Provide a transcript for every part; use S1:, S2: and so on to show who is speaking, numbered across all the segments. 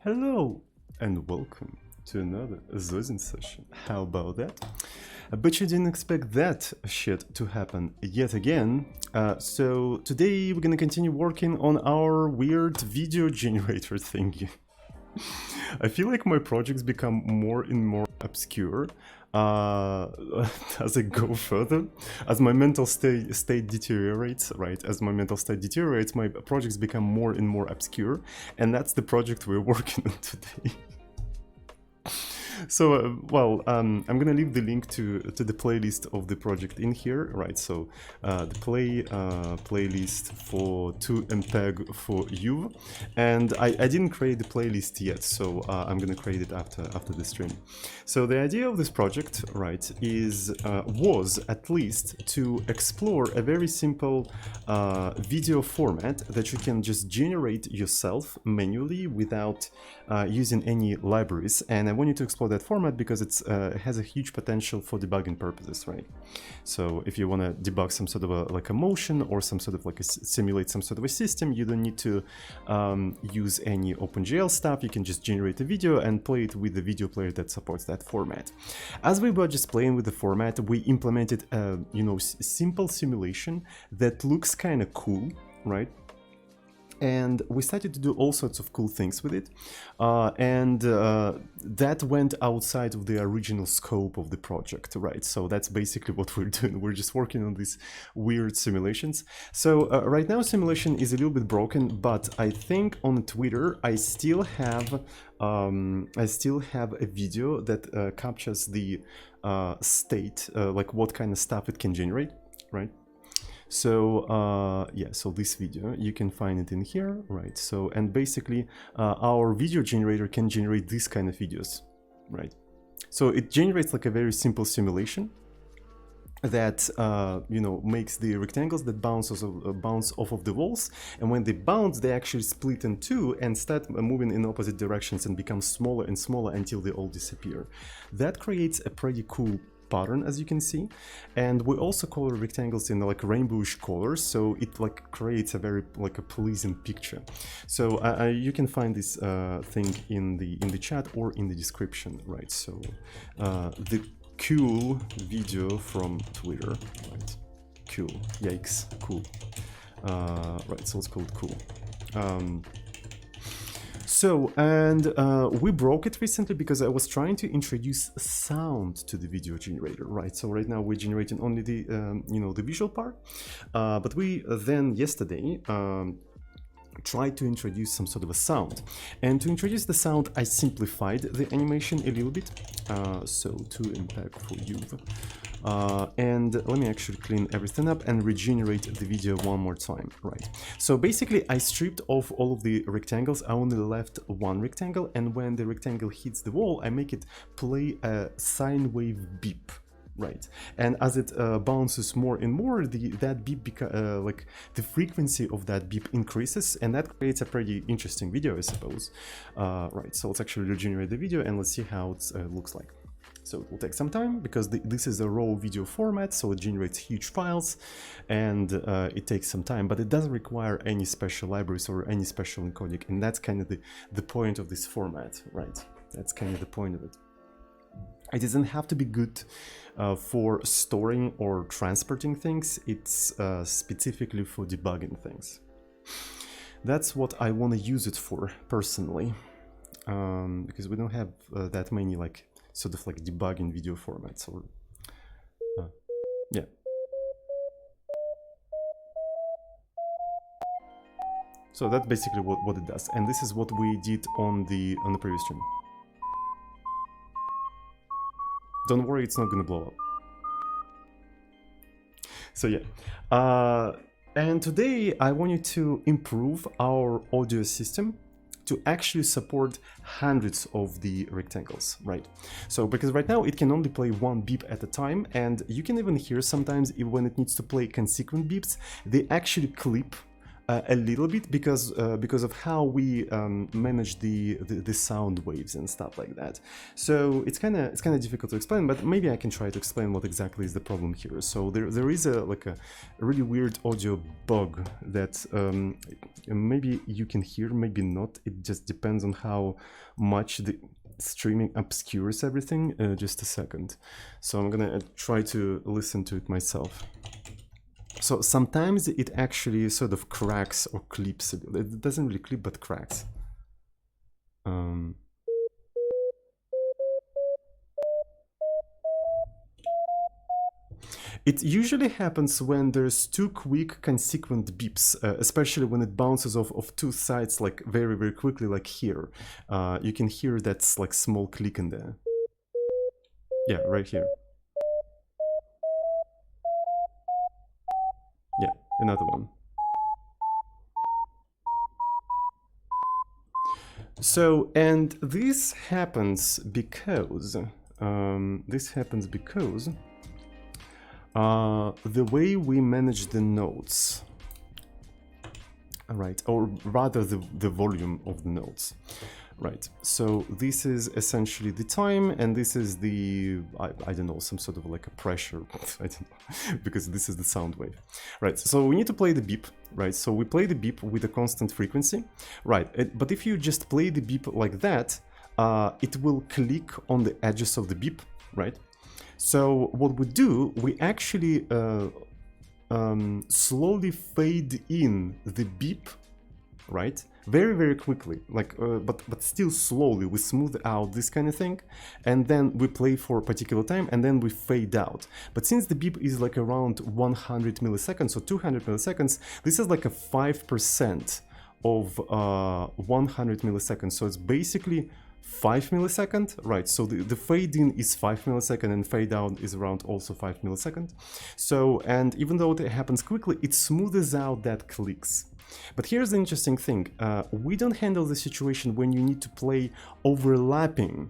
S1: Hello and welcome to another Zozin session. How about that? I bet you didn't expect that shit to happen yet again. So today we're gonna continue working on our weird video generator thingy. I feel like my projects become more and more obscure as I go further. As my mental state deteriorates, right? As my mental state deteriorates, my projects become more and more obscure, and that's the project we're working on today. So, I'm gonna leave the link to the playlist of the project in here, right? So, the playlist for 2mpeg4yuv, and I didn't create the playlist yet, so I'm gonna create it after the stream. So the idea of this project, right, was at least to explore a very simple video format that you can just generate yourself manually without using any libraries, and I want you to explore that format because it has a huge potential for debugging purposes, right? So if you want to debug some sort of a motion or some sort of simulate some sort of a system, you don't need to use any OpenGL stuff. You can just generate a video and play it with the video player that supports that format. As we were just playing with the format, we implemented a simple simulation that looks kind of cool, right? And we started to do all sorts of cool things with it, and that went outside of the original scope of the project, right? So that's basically what we're doing. We're just working on these weird simulations. So right now simulation is a little bit broken, but I think on Twitter I still have a video that captures the state, like what kind of stuff it can generate, right? So yeah, so this video, you can find it in here, right? So, and basically our video generator can generate these kind of videos, right? So it generates like a very simple simulation that makes the rectangles that bounce off of the walls, and when they bounce they actually split in two and start moving in opposite directions and become smaller and smaller until they all disappear. That creates a pretty cool pattern, as you can see, and we also color rectangles in like rainbowish colors, so it like creates a very like a pleasing picture. So you can find this thing in the chat or in the description, right? So the cool video from Twitter, right? Cool, yikes, cool. Right, so it's called cool. We broke it recently because I was trying to introduce sound to the video generator, right? So right now we're generating only the the visual part, but we then yesterday tried to introduce some sort of a sound, and to introduce the sound I simplified the animation a little bit. So 2mpeg4yuv. And let me actually clean everything up and regenerate the video one more time, right? So basically I stripped off all of the rectangles, I only left one rectangle, and when the rectangle hits the wall I make it play a sine wave beep, right? And as it bounces more and more, that beep like the frequency of that beep increases, and that creates a pretty interesting video, I suppose. Right, so let's actually regenerate the video and let's see how it looks like. So it will take some time because this is a raw video format, so it generates huge files, and it takes some time, but it doesn't require any special libraries or any special encoding, and that's kind of the point of this format, right? That's kind of the point of it. It doesn't have to be good for storing or transporting things, it's specifically for debugging things. That's what I want to use it for, personally, because we don't have that many like sort of like debugging video formats, or yeah. So that's basically what it does, and this is what we did on the previous stream. Don't worry, it's not gonna blow up. So yeah, and today I wanted to improve our audio system to actually support hundreds of the rectangles, right? So because right now it can only play one beep at a time, and you can even hear sometimes when it needs to play consequent beeps, they actually clip A little bit because of how we manage the sound waves and stuff like that. So it's kind of difficult to explain, but maybe I can try to explain what exactly is the problem here. So there is a really weird audio bug that maybe you can hear, maybe not. It just depends on how much the streaming obscures everything. Just a second. So I'm gonna try to listen to it myself. So sometimes it actually sort of cracks or clips. It doesn't really clip, but cracks. It usually happens when there's two quick consequent beeps, especially when it bounces off of two sides like very, very quickly, like here. You can hear that like small click in there. Yeah, right here. Yeah, another one. So, and this happens because the way we manage the notes, right, or rather the volume of the notes, right? So this is essentially the time, and this is the, I don't know, some sort of like a pressure, I don't know, because this is the sound wave, right? So we need to play the beep, right? So we play the beep with a constant frequency, right? But if you just play the beep like that, it will click on the edges of the beep, right? So what we do, we actually slowly fade in the beep, right? Very, very quickly, like, but still slowly. We smooth out this kind of thing, and then we play for a particular time, and then we fade out. But since the beep is like around 100 milliseconds or 200 milliseconds, this is like a 5% of 100 milliseconds. So it's basically 5 milliseconds, right? So the fade in is 5 milliseconds and fade out is around also 5 milliseconds. So, and even though it happens quickly, it smoothes out that clicks. But here's the interesting thing. We don't handle the situation when you need to play overlapping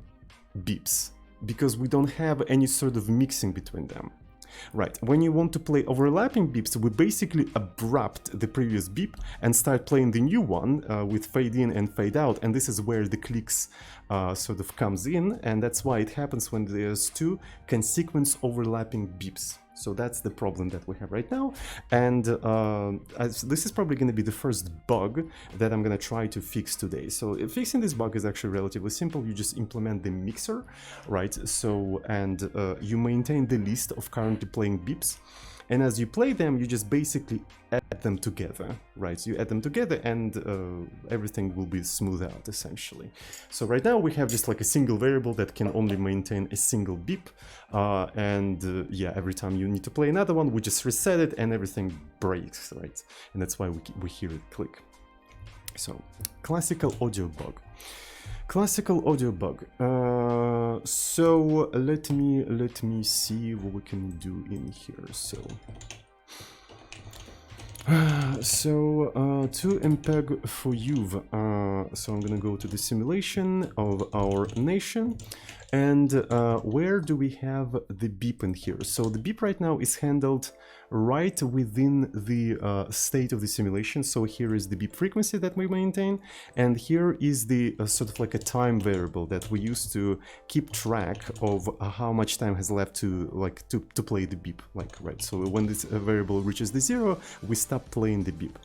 S1: beeps because we don't have any sort of mixing between them. Right, when you want to play overlapping beeps, we basically abrupt the previous beep and start playing the new one with fade in and fade out, and this is where the clicks sort of comes in, and that's why it happens when there's two consequent overlapping beeps. So that's the problem that we have right now, and this is probably going to be the first bug that I'm going to try to fix today. So fixing this bug is actually relatively simple. You just implement the mixer, right? So, and you maintain the list of currently playing beeps, and as you play them, you just basically add them together, right? So you add them together and everything will be smoothed out essentially. So right now we have just like a single variable that can only maintain a single beep, yeah, every time you need to play another one, we just reset it and everything breaks, right? And that's why we hear it click. So classical audio bug. Classical audio bug. So let me see what we can do in here. So 2mpeg4yuv. So I'm gonna go to the simulation of our nation, and where do we have the beep in here? So the beep right now is handled right within the state of the simulation. So here is the beep frequency that we maintain, and here is the sort of like a time variable that we use to keep track of how much time has left to to play the beep, like, right? So when this variable reaches the 0, we stop playing the beep.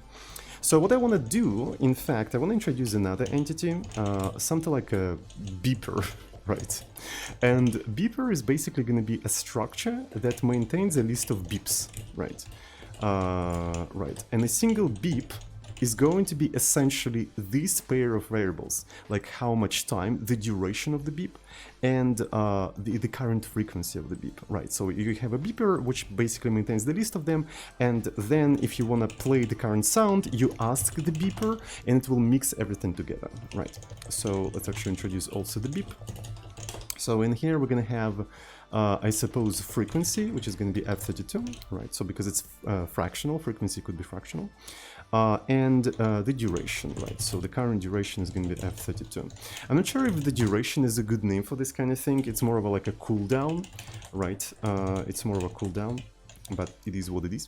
S1: So what I want to do, in fact, I want to introduce another entity, something like a beeper. Right, and beeper is basically going to be a structure that maintains a list of beeps, right? Right, and a single beep is going to be essentially this pair of variables, like how much time, the duration of the beep, and the current frequency of the beep, right? So you have a beeper which basically maintains the list of them, and then if you want to play the current sound, you ask the beeper and it will mix everything together, right? So let's actually introduce also the beep. So in here we're going to have, I suppose, frequency, which is going to be f32, right? So because it's fractional, frequency could be fractional, and the duration, right? So the current duration is going to be f32. I'm not sure if the duration is a good name for this kind of thing. It's more of like a cooldown, right? It's more of a cooldown, but it is what it is.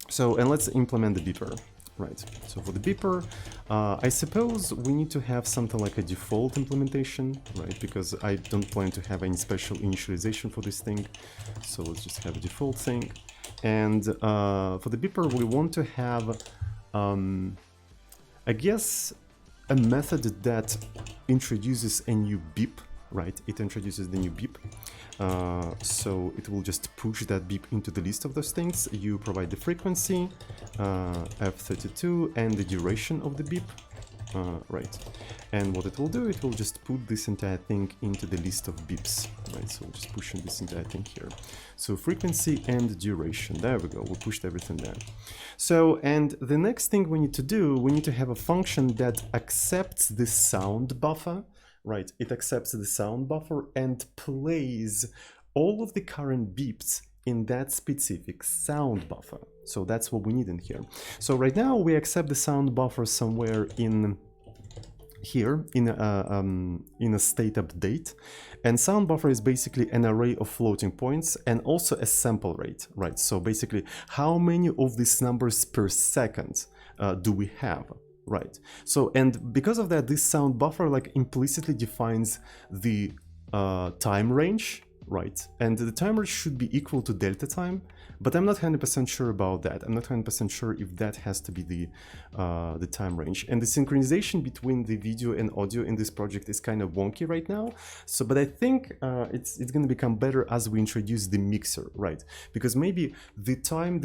S1: So, and let's implement the beeper. Right, so for the beeper, I suppose we need to have something like a default implementation, right? Because I don't plan to have any special initialization for this thing. So let's just have a default thing. And for the beeper, we want to have, I guess, a method that introduces a new beep, right? It introduces the new beep. So it will just push that beep into the list of those things. You provide the frequency, F32, and the duration of the beep, right? And what it will do, it will just put this entire thing into the list of beeps, right? So we're just pushing this entire thing here. So frequency and duration, there we go, we pushed everything there. So, and the next thing we need to do, we need to have a function that accepts the sound buffer. Right, it accepts the sound buffer and plays all of the current beeps in that specific sound buffer. So that's what we need in here. So right now we accept the sound buffer somewhere in here in a state update, and sound buffer is basically an array of floating points and also a sample rate, right? So basically, how many of these numbers per second do we have? Right. So, and because of that, this sound buffer like implicitly defines the time range, right? And the time range should be equal to delta time, but I'm not 100% sure about that. I'm not 100% sure if that has to be the time range. And the synchronization between the video and audio in this project is kind of wonky right now. So, but I think it's going to become better as we introduce the mixer, right? Because maybe the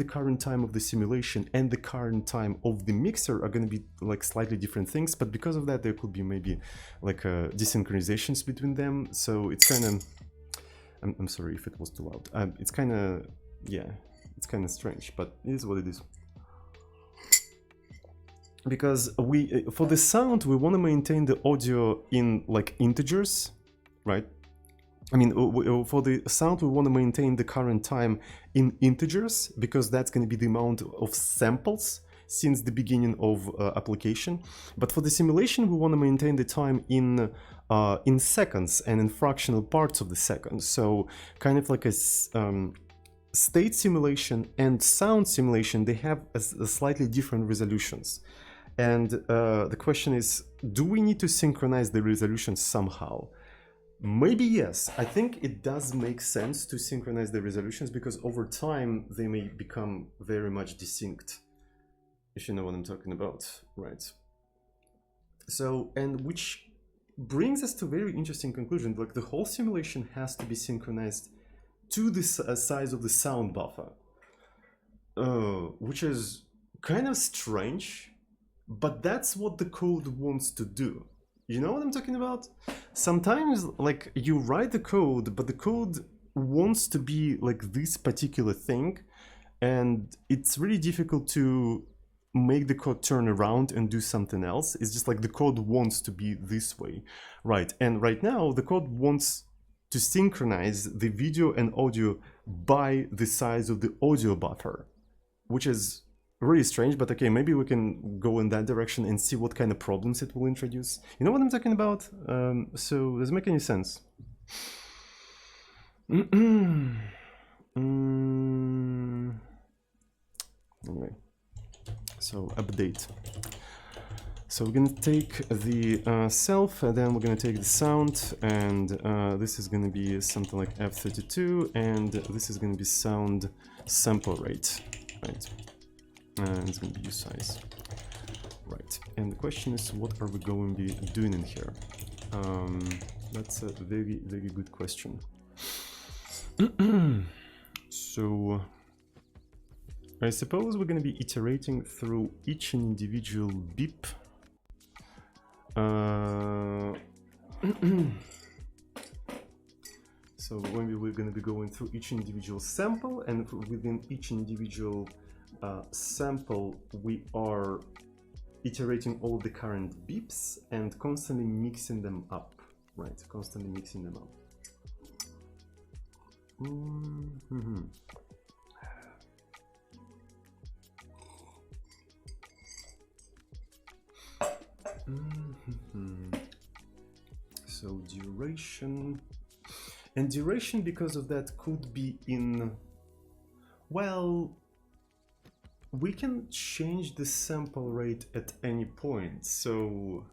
S1: current time of the simulation and the current time of the mixer are going to be like slightly different things. But because of that, there could be maybe like desynchronizations between them. So it's kind of, I'm sorry if it was too loud. It's kind of, yeah, it's kind of strange, but it is what it is. Because we, for the sound, we want to maintain the audio in like integers, right? I mean, for the sound, we want to maintain the current time in integers because that's going to be the amount of samples since the beginning of application. But for the simulation, we want to maintain the time in seconds and in fractional parts of the second. So kind of like a state simulation and sound simulation, they have a slightly different resolutions. And the question is, do we need to synchronize the resolutions somehow? Maybe yes. I think it does make sense to synchronize the resolutions because over time they may become very much distinct, if you know what I'm talking about, right? So, and which brings us to a very interesting conclusion. Like the whole simulation has to be synchronized to the size of the sound buffer, which is kind of strange, but that's what the code wants to do. You know what I'm talking about? Sometimes like you write the code, but the code wants to be like this particular thing, and it's really difficult to make the code turn around and do something else. It's just like the code wants to be this way, right? And right now the code wants to synchronize the video and audio by the size of the audio buffer, which is really strange, but okay, maybe we can go in that direction and see what kind of problems it will introduce. You know what I'm talking about? So does it make any sense? Anyway, so update. So we're gonna take the self, and then we're gonna take the sound, and this is gonna be something like F32, and this is gonna be sound sample rate, right? And it's going to be size, right? And the question is, what are we going to be doing in here? That's a very, very good question. So I suppose we're going to be iterating through each individual beep. So maybe we're going to be going through each individual sample, and within each individual sample, we are iterating all the current beeps and constantly mixing them up, right? Constantly mixing them up. So duration, and duration because of that could be in, well, we can change the sample rate at any point. So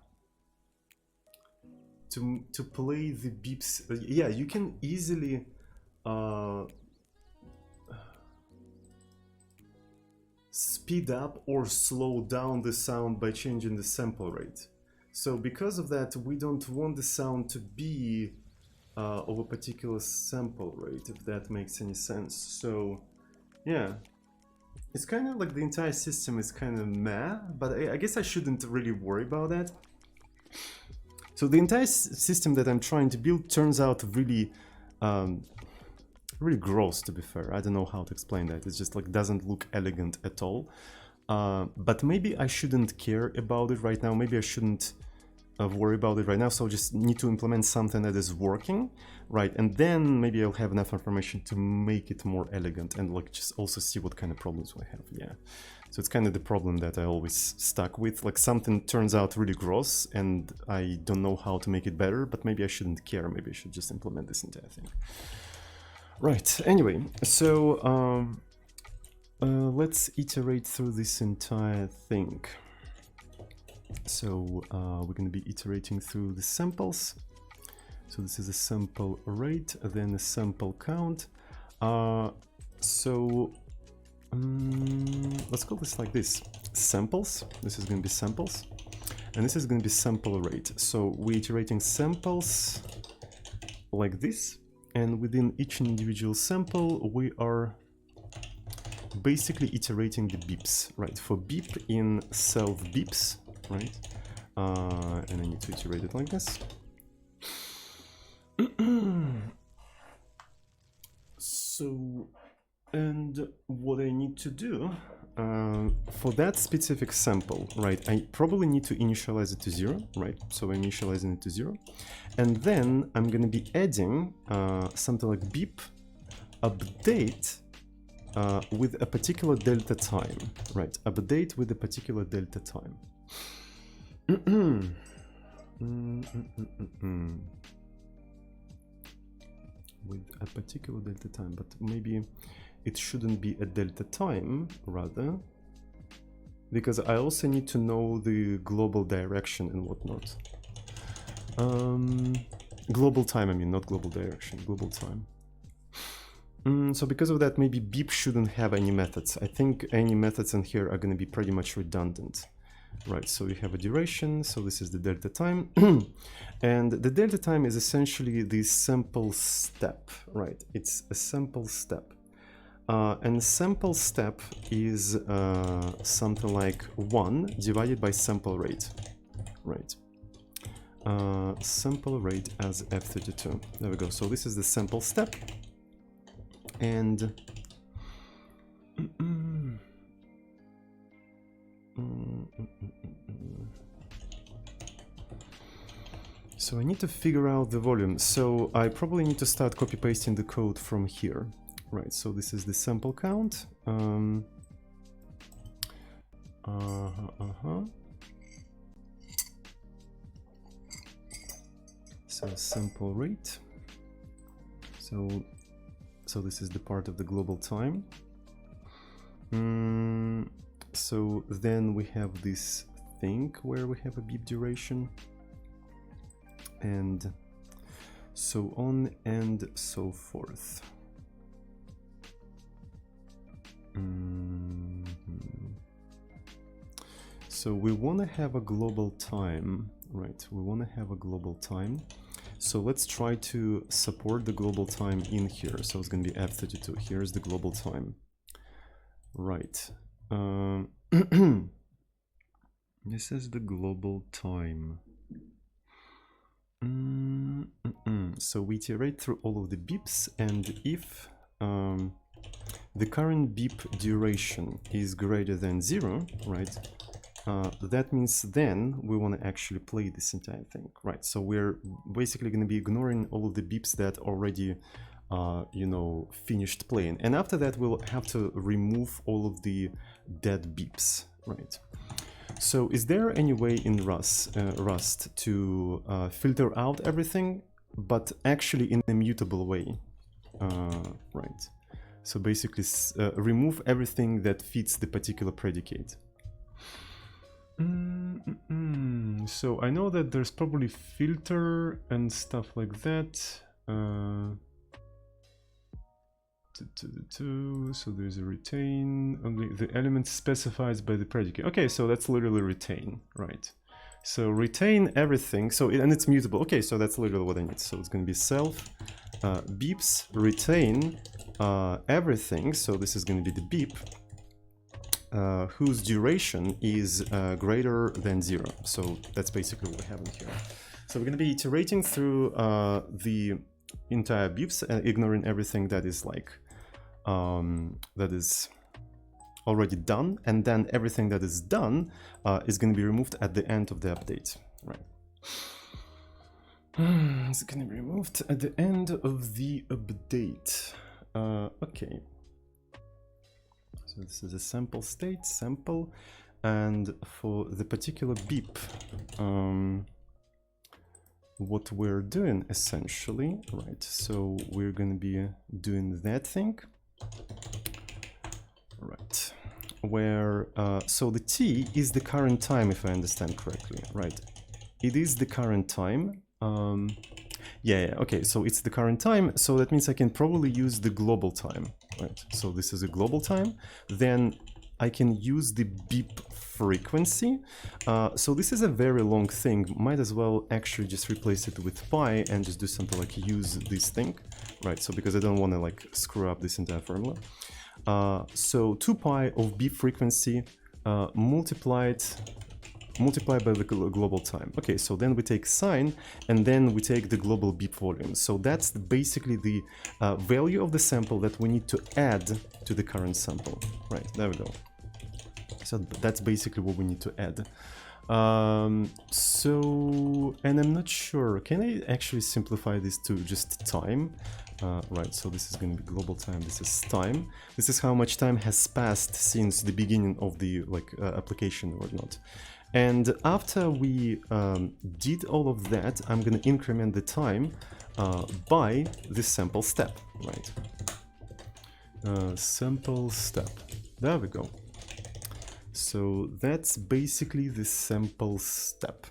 S1: to play the beeps, yeah, you can easily speed up or slow down the sound by changing the sample rate. So because of that, we don't want the sound to be of a particular sample rate, if that makes any sense. So yeah, it's kind of like the entire system is kind of meh, but I guess I shouldn't really worry about that. So the entire system that I'm trying to build turns out really really gross, to be fair. I don't know how to explain that. It's just like doesn't look elegant at all. But maybe I shouldn't care about it right now. Maybe I shouldn't worry about it right now. So I just need to implement something that is working, right? And then maybe I'll have enough information to make it more elegant and like just also see what kind of problems we have. Yeah. So it's kind of the problem that I always stuck with. Like something turns out really gross and I don't know how to make it better, but maybe I shouldn't care. Maybe I should just implement this entire thing. Right, anyway, so let's iterate through this entire thing. So we're going to be iterating through the samples. So this is a sample rate, then a sample count. Let's call this like this, samples. This is going to be samples, and this is going to be sample rate. So we're iterating samples like this. And within each individual sample, we are basically iterating the beeps, right? For beep in self beeps, right? And I need to iterate it like this. So, and what I need to do for that specific sample, right? I probably need to initialize it to 0, right? So I'm initializing it to 0. And then I'm going to be adding something like beep update with a particular delta time, right? Update with a particular delta time. With a particular delta time, but maybe it shouldn't be a delta time, rather, because I also need to know the global direction and whatnot. Global time, I mean, not global direction, global time. So because of that, maybe beep shouldn't have any methods. I think any methods in here are going to be pretty much redundant. Right, so we have a duration, so this is the delta time. And the delta time is essentially the sample step, right? It's a sample step. And sample step is something like 1 divided by sample rate, right? Sample rate as f32. There we go. So this is the sample step. And so I need to figure out the volume. So I probably need to start copy pasting the code from here. Right, so this is the sample count. So sample rate. So this is the part of the global time. So then we have this thing where we have a beep duration, and so on and so forth. So we want to have a global time, right? We want to have a global time. So let's try to support the global time in here. So it's going to be f32. Here's the global time. Right. This is the global time. So we iterate through all of the beeps, and if the current beep duration is greater than 0, right? That means then we want to actually play this entire thing, right? So we're basically going to be ignoring all of the beeps that already, you know, finished playing. And after that, we'll have to remove all of the dead beeps, right? So is there any way in Rust to filter out everything, but actually in a mutable way, right? So basically remove everything that fits the particular predicate. So I know that there's probably filter and stuff like that. So there's a retain, only the element specified by the predicate. Okay, so that's literally retain, right? So retain everything, so and it's mutable. Okay, so that's literally what I need. So it's going to be self beeps retain everything. So this is going to be the beep whose duration is greater than 0. So that's basically what we have in here. So we're going to be iterating through the entire beeps, ignoring everything that is like that is already done, and then everything that is done is going to be removed at the end of the update, right? It's going to be removed at the end of the update. Okay. So this is a sample state, sample, and for the particular beep, what we're doing essentially, right? So we're going to be doing that thing. Right, where, so the t is the current time, if I understand correctly, right? It is the current time. Yeah, okay, so it's the current time, so that means I can probably use the global time, right? So this is a global time, then I can use the beep frequency. So this is a very long thing, might as well actually just replace it with pi and just do something like use this thing, right? So because I don't want to like screw up this entire formula. So 2 pi of beep frequency multiplied by the global time. Okay, so then we take sine, and then we take the global beep volume. So that's basically the value of the sample that we need to add to the current sample. Right, there we go. So that's basically what we need to add. So, and I'm not sure, can I actually simplify this to just time? Right, so this is going to be global time, this is time. This is how much time has passed since the beginning of the application or whatnot. And after we did all of that, I'm going to increment the time by the sample step, right? Sample step, there we go. So that's basically the sample step.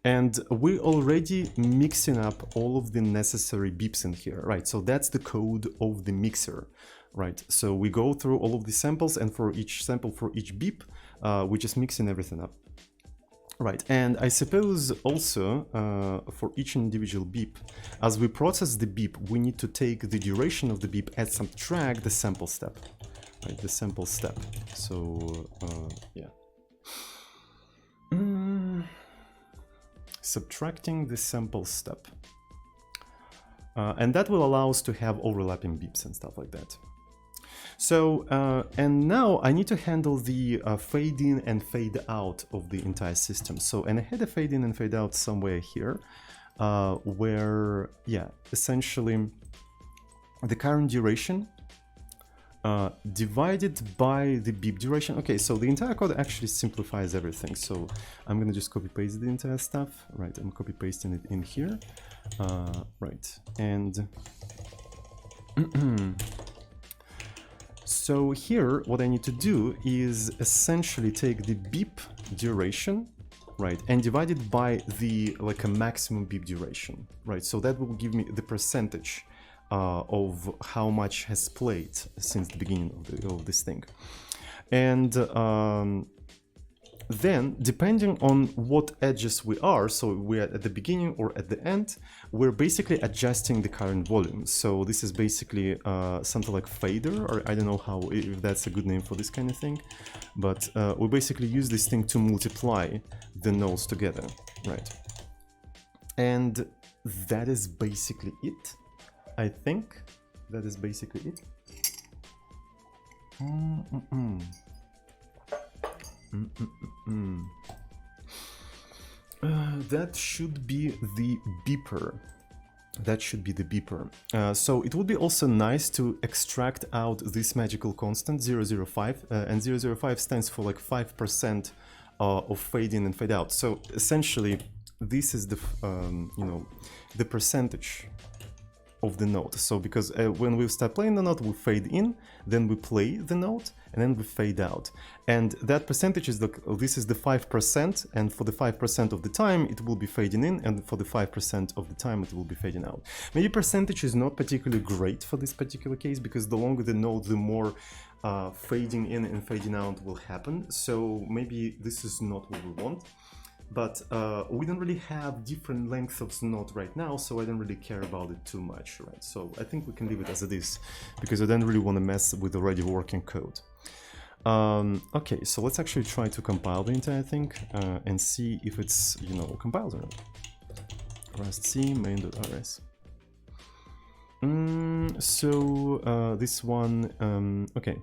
S1: And we're already mixing up all of the necessary beeps in here, right? So that's the code of the mixer, right? So we go through all of the samples, and for each sample, for each beep, we're just mixing everything up. Right, and I suppose also for each individual beep, as we process the beep, we need to take the duration of the beep and subtract the sample step. Right, the sample step. So, yeah. Subtracting the sample step. And that will allow us to have overlapping beeps and stuff like that. So, and now I need to handle the fade in and fade out of the entire system. So, and I had a fade in and fade out somewhere here, where, yeah, essentially the current duration divided by the beep duration. Okay, so the entire code actually simplifies everything. So I'm gonna just copy paste the entire stuff. Right, I'm copy pasting it in here. Right, and so here what I need to do is essentially take the beep duration, right, and divide it by the like a maximum beep duration, right? So that will give me the percentage of how much has played since the beginning of this thing. And then, depending on what edges we are, so we're at the beginning or at the end, we're basically adjusting the current volume. So this is basically something like fader, or I don't know how, if that's a good name for this kind of thing, but we basically use this thing to multiply the nodes together, right? And that is basically it. I think that is basically it. That should be the beeper. That should be the beeper. So it would be also nice to extract out this magical constant 0.05, and 0.05 stands for like 5% of fade in and fade out. So essentially, this is the you know, the percentage of the note. So because when we start playing the note, we fade in, then we play the note, and then we fade out. And that percentage is this is the 5%, and for the 5% of the time it will be fading in, and for the 5% of the time it will be fading out. Maybe percentage is not particularly great for this particular case, because the longer the note, the more fading in and fading out will happen. So maybe this is not what we want. But we don't really have different lengths of note right now, so I don't really care about it too much, right? So I think we can leave it as it is, because I don't really want to mess with already working code. Okay, so let's actually try to compile the entire thing and see if it's, you know, compiled or not. Rust-c main.rs. This one, okay.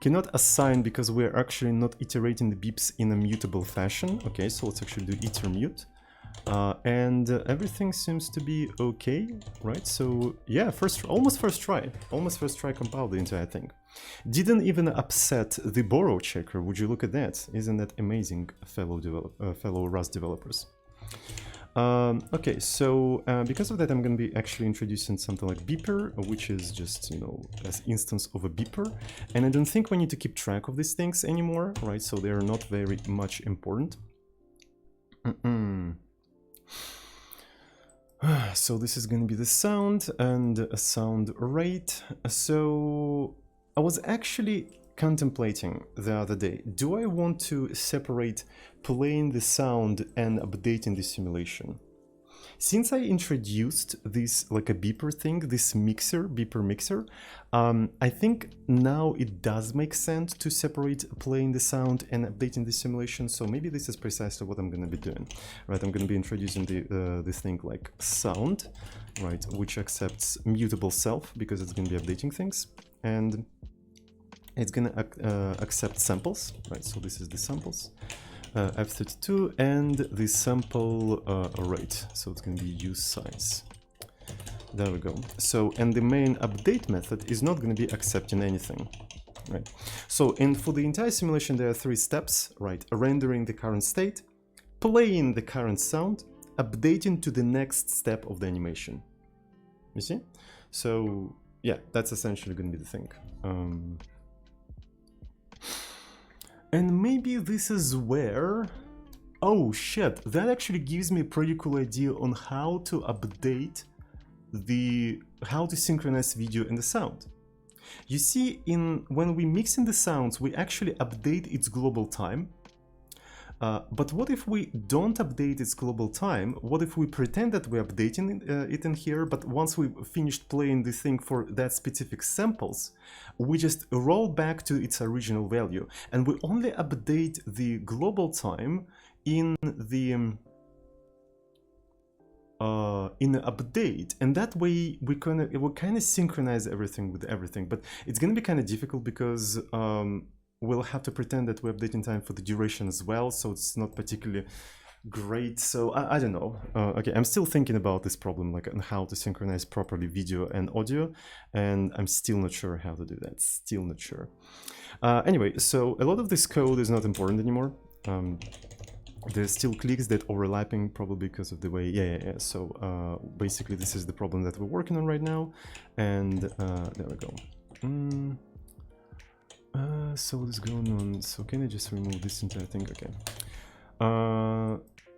S1: Cannot assign because we're actually not iterating the beeps in a mutable fashion. Okay, so let's actually do itermute. And everything seems to be okay, right? So yeah, almost first try compile the entire thing. Didn't even upset the borrow checker. Would you look at that? Isn't that amazing, fellow Rust developers? Okay, so because of that, I'm going to be actually introducing something like beeper, which is just, you know, an instance of a beeper. And I don't think we need to keep track of these things anymore, right? So they're not very much important. So this is going to be the sound and a sound rate. So I was actually contemplating the other day, do I want to separate playing the sound and updating the simulation? Since I introduced this like a beeper thing, this beeper mixer, I think now it does make sense to separate playing the sound and updating the simulation. So maybe this is precisely what I'm going to be doing, right? I'm going to be introducing this thing like sound, right, which accepts mutable self because it's going to be updating things, and it's going to accept samples, right? So this is the samples, f32, and the sample rate. So it's going to be use size. There we go. So, and the main update method is not going to be accepting anything, right? So, and for the entire simulation, there are 3 steps, right? Rendering the current state, playing the current sound, updating to the next step of the animation. You see? So, yeah, that's essentially going to be the thing. And maybe this is where... Oh shit, that actually gives me a pretty cool idea on how to update how to synchronize video and the sound. You see, when we mix in the sounds, we actually update its global time. But what if we don't update its global time? What if we pretend that we're updating it in here, but once we've finished playing the thing for that specific samples, we just roll back to its original value, and we only update the global time in the update, and that way we kind of synchronize everything with everything. But it's going to be kind of difficult because we'll have to pretend that we're updating time for the duration as well, so it's not particularly great. So I don't know. Okay, I'm still thinking about this problem, like on how to synchronize properly video and audio, and I'm still not sure how to do that. Still not sure. Anyway, so a lot of this code is not important anymore. There's still clicks that overlapping, probably because of the way, yeah. So basically this is the problem that we're working on right now, and there we go. So what is going on? So can I just remove this entire thing? Okay.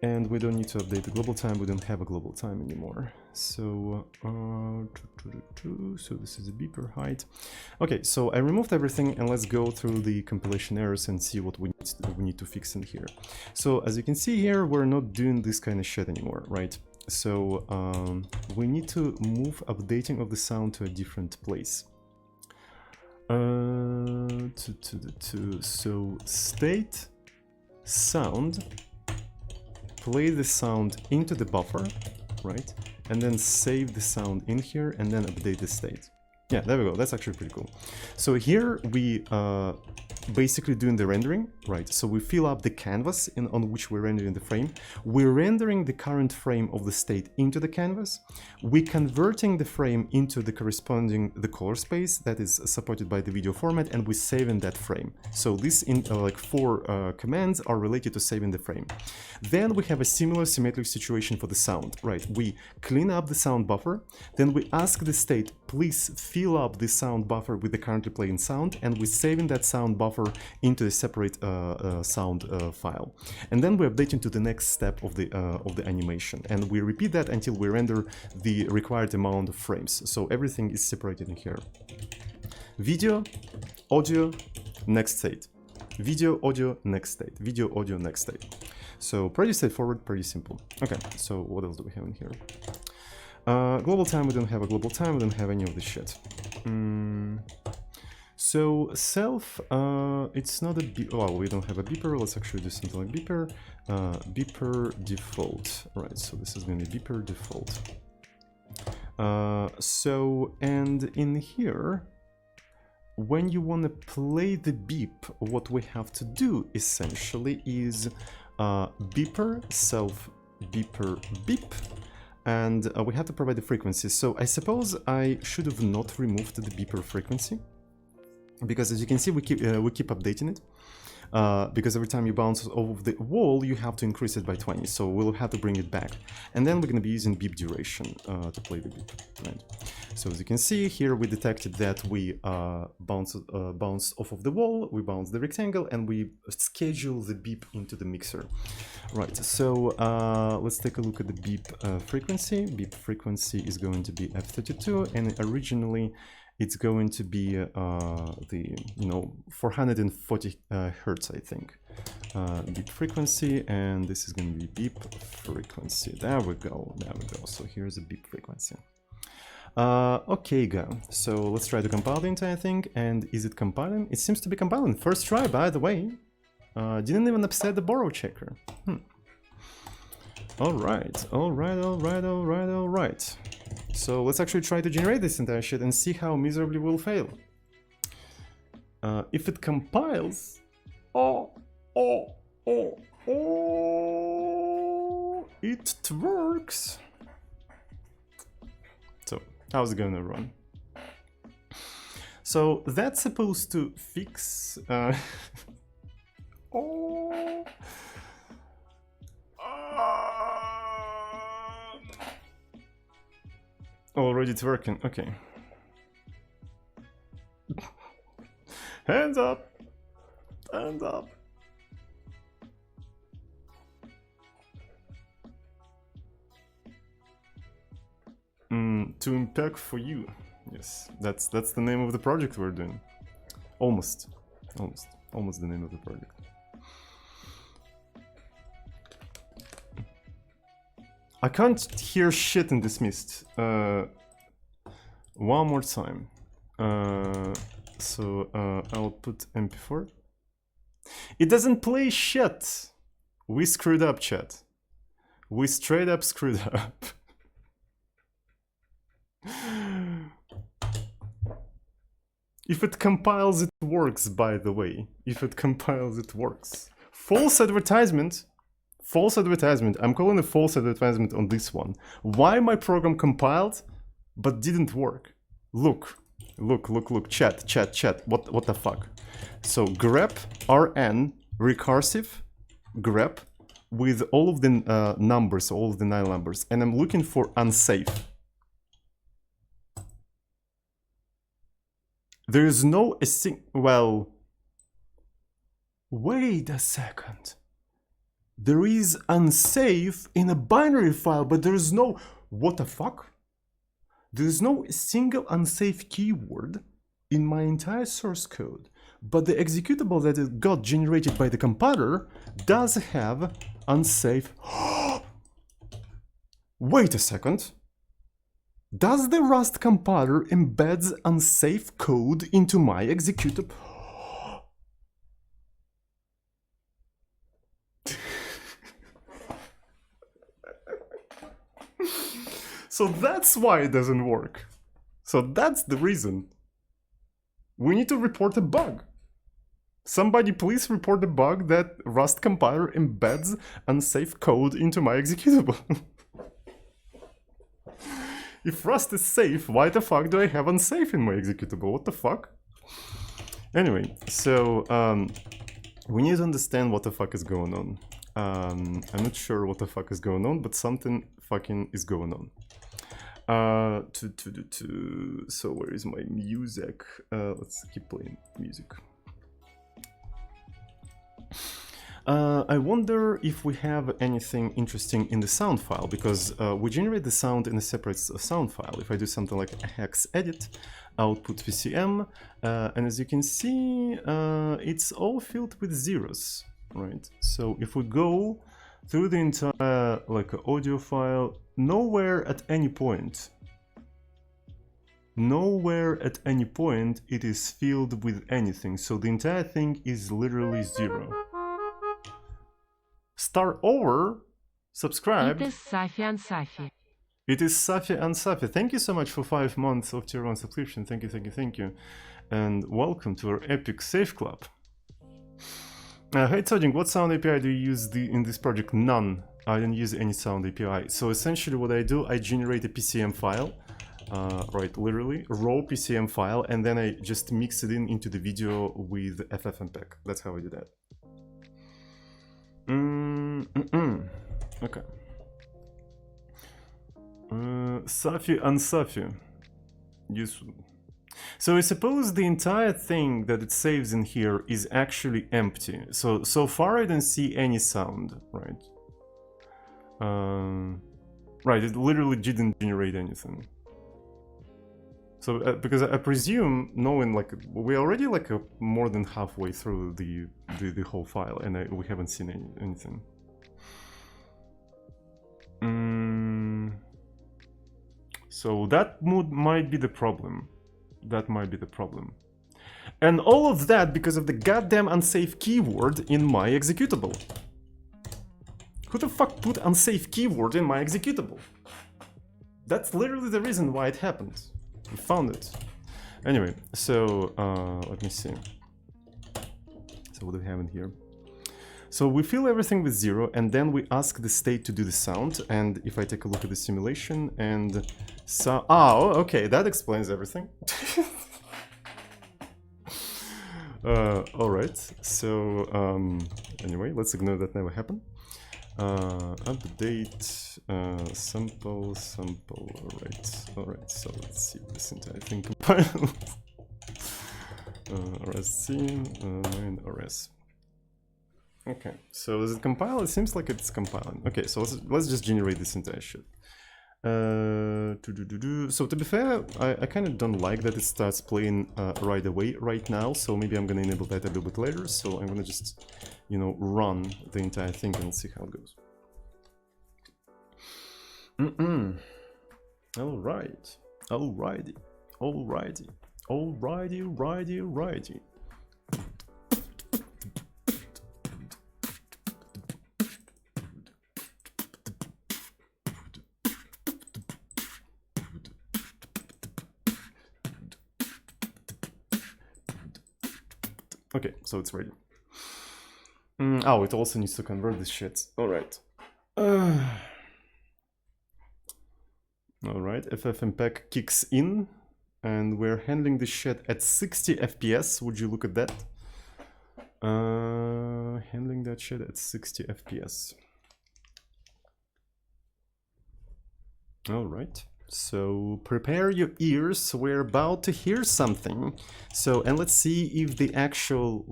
S1: And we don't need to update the global time. We don't have a global time anymore. So so this is a beeper height. Okay, so I removed everything, and let's go through the compilation errors and see what we need to fix in here. So as you can see here, we're not doing this kind of shit anymore, right? So we need to move updating of the sound to a different place. So state sound, play the sound into the buffer, right? And then save the sound in here and then update the state. Yeah, there we go. That's actually pretty cool. So here we basically doing the rendering, right? So we fill up the canvas on which we're rendering the frame. We're rendering the current frame of the state into the canvas. We're converting the frame into the corresponding color space that is supported by the video format, and we're saving that frame. So this like 4 commands are related to saving the frame. Then we have a similar symmetric situation for the sound, right? We clean up the sound buffer, then we ask the state, please fill up the sound buffer with the currently playing sound, and we're saving that sound buffer into a separate sound file. And then we're updating to the next step of the animation, and we repeat that until we render the required amount of frames. So everything is separated in here. Video, audio, next state. Video, audio, next state. Video, audio, next state. So pretty straightforward, pretty simple. Okay, so what else do we have in here? Global time, we don't have a global time, we don't have any of this shit. So self, it's not a beep. Well, we don't have a beeper. Let's actually do something like beeper. Beeper default. Right, so this is going to be beeper default. And in here, when you want to play the beep, what we have to do essentially is beeper self beeper beep. And we have to provide the frequency. So I suppose I should have not removed the beeper frequency, because as you can see, we keep updating it. Because every time you bounce off the wall, you have to increase it by 20. So we'll have to bring it back. And then we're going to be using beep duration to play the beep. Right. So as you can see here, we detected that we bounced off of the wall, we bounced the rectangle, and we schedule the beep into the mixer. Right. So let's take a look at the beep frequency. Beep frequency is going to be F32, and originally it's going to be the 440 hertz, I think, beep frequency, and this is going to be beep frequency. There we go, there we go. So here's a beep frequency. Okay, go. So let's try to compile the entire thing. And is it compiling? It seems to be compiling. First try, by the way. Didn't even upset the borrow checker. All right, all right, all right, all right, all right. So let's actually try to generate this entire shit and see how miserably we'll fail. If it compiles, it works. So how's it gonna run? So that's supposed to fix. Already it's working, okay. Hands up! Hands up! 2mpeg4yuv. Yes, that's the name of the project we're doing. Almost the name of the project. I can't hear shit in this mist. One more time. I'll put MP4. It doesn't play shit. We screwed up, chat. We straight up screwed up. If it compiles, it works, by the way. If it compiles, it works. False advertisement. False advertisement. I'm calling a false advertisement on this one. Why my program compiled, but didn't work? Look. Chat. What the fuck? So grep rn recursive grep with all of the numbers, all of the 9 numbers, and I'm looking for unsafe. There is no well, wait a second. There is unsafe in a binary file, but there is no, what the fuck? There is no single unsafe keyword in my entire source code, but the executable that it got generated by the compiler does have unsafe. Wait a second. Does the Rust compiler embeds unsafe code into my executable? So that's why it doesn't work. So that's the reason. We need to report a bug. Somebody please report the bug that Rust compiler embeds unsafe code into my executable. If Rust is safe, why the fuck do I have unsafe in my executable? What the fuck? Anyway, so we need to understand what the fuck is going on. I'm not sure what the fuck is going on, but something fucking is going on. So where is my music? Let's keep playing music. I wonder if we have anything interesting in the sound file, because we generate the sound in a separate sound file. If I do something like hex edit, output VCM, and as you can see, it's all filled with zeros, right? So if we go through the entire audio file, nowhere at any point it is filled with anything. So the entire thing is literally zero. Start over, subscribe.
S2: It is Safi and Safi.
S1: It is Safi and Safi. Thank you so much for 5 months of tier 1 subscription. Thank you. And welcome to our epic safe club. Hey Toding, what sound API do you use in this project? None. I don't use any sound API. So essentially what I do, I generate a PCM file. Right, literally, raw PCM file, and then I just mix it into the video with FFmpeg. That's how I do that. Okay. Safi and Safi. Useful. So I suppose the entire thing that it saves in here is actually empty. So far I don't see any sound, right? Right, it literally didn't generate anything. So because I presume, knowing we're already more than halfway through the whole file, and we haven't seen anything. So that might be the problem. And all of that because of the goddamn unsafe keyword in my executable. Who the fuck put unsafe keyword in my executable? That's literally the reason why it happened. We found it. Anyway, so let me see. So what do we have in here? So we fill everything with 0, and then we ask the state to do the sound. And if I take a look at the simulation and oh, okay, that explains everything. All right. So anyway, let's ignore that never happened. Update sample. All right. So let's see this entire thing compiles. RSC main RS. Okay, so does it compile? It seems like it's compiling. Okay, so let's just generate this entire shit. So to be fair, I kind of don't like that it starts playing right away right now. So maybe I'm gonna enable that a little bit later. So I'm gonna just, run the entire thing and see how it goes. Alrighty. Okay, so it's ready. Oh, it also needs to convert this shit. Alright. Alright, FFmpeg kicks in, and we're handling this shit at 60 FPS. Would you look at that? Handling that shit at 60 FPS. Alright. So prepare your ears, we're about to hear something. So, and let's see if the actual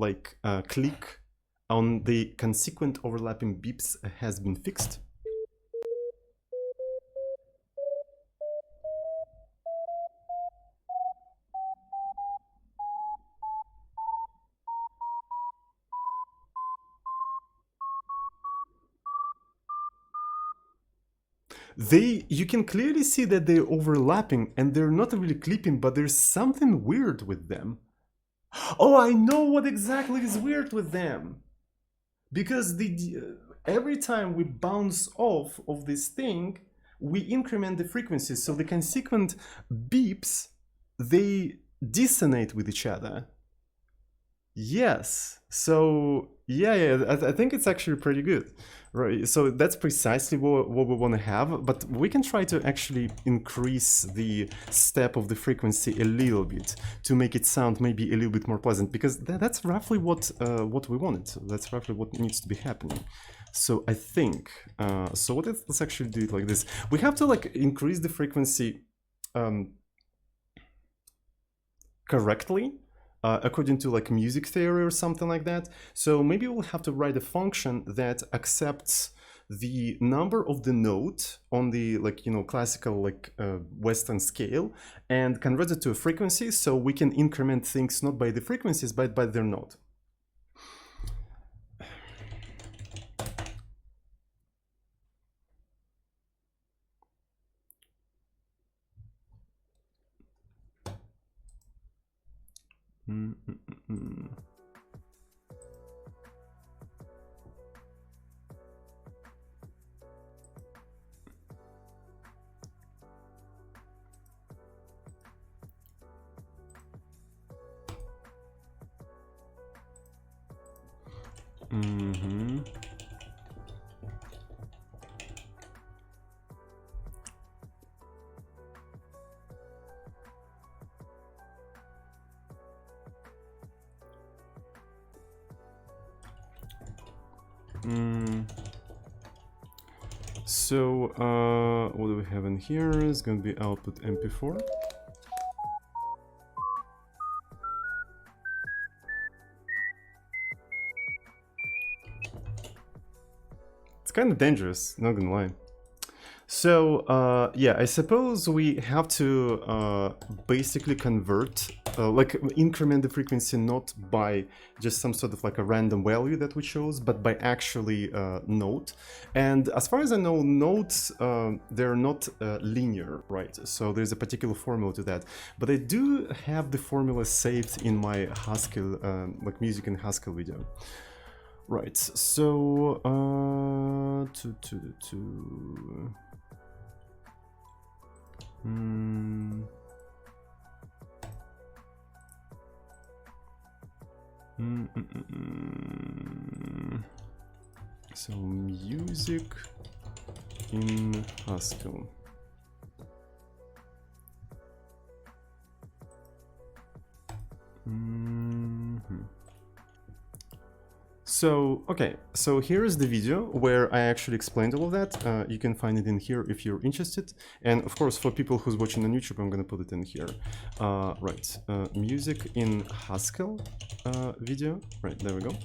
S1: click on the consequent overlapping beeps has been fixed. You can clearly see that they're overlapping and they're not really clipping, but there's something weird with them. Oh, I know what exactly is weird with them. Because every time we bounce off of this thing, we increment the frequencies. So the consequent beeps they dissonate with each other. Yes. So yeah, I think it's actually pretty good, right? So that's precisely what we want to have, but we can try to actually increase the step of the frequency a little bit to make it sound maybe a little bit more pleasant, because that's roughly what we wanted. So that's roughly what needs to be happening. So I think so. Let's actually do it like this. We have to like increase the frequency correctly. According to like music theory or something like that. So maybe we'll have to write a function that accepts the number of the note on the like, you know, classical like Western scale and converts it to a frequency, so we can increment things not by the frequencies but by their note. So what do we have in here? Is going to be output MP4. It's kind of dangerous, not gonna lie. So yeah, I suppose we have to basically convert, like increment the frequency not by just some sort of like a random value that we chose, but by actually note. And as far as I know, notes, they're not linear, right? So there's a particular formula to that. But I do have the formula saved in my Haskell, like music in Haskell video. Right, so so music in Haskell. So, okay, so here is the video where I actually explained all of that. You can find it in here if you're interested. And of course, for people who's watching on YouTube, I'm gonna put it in here. Right, music in Haskell video. Right, there we go.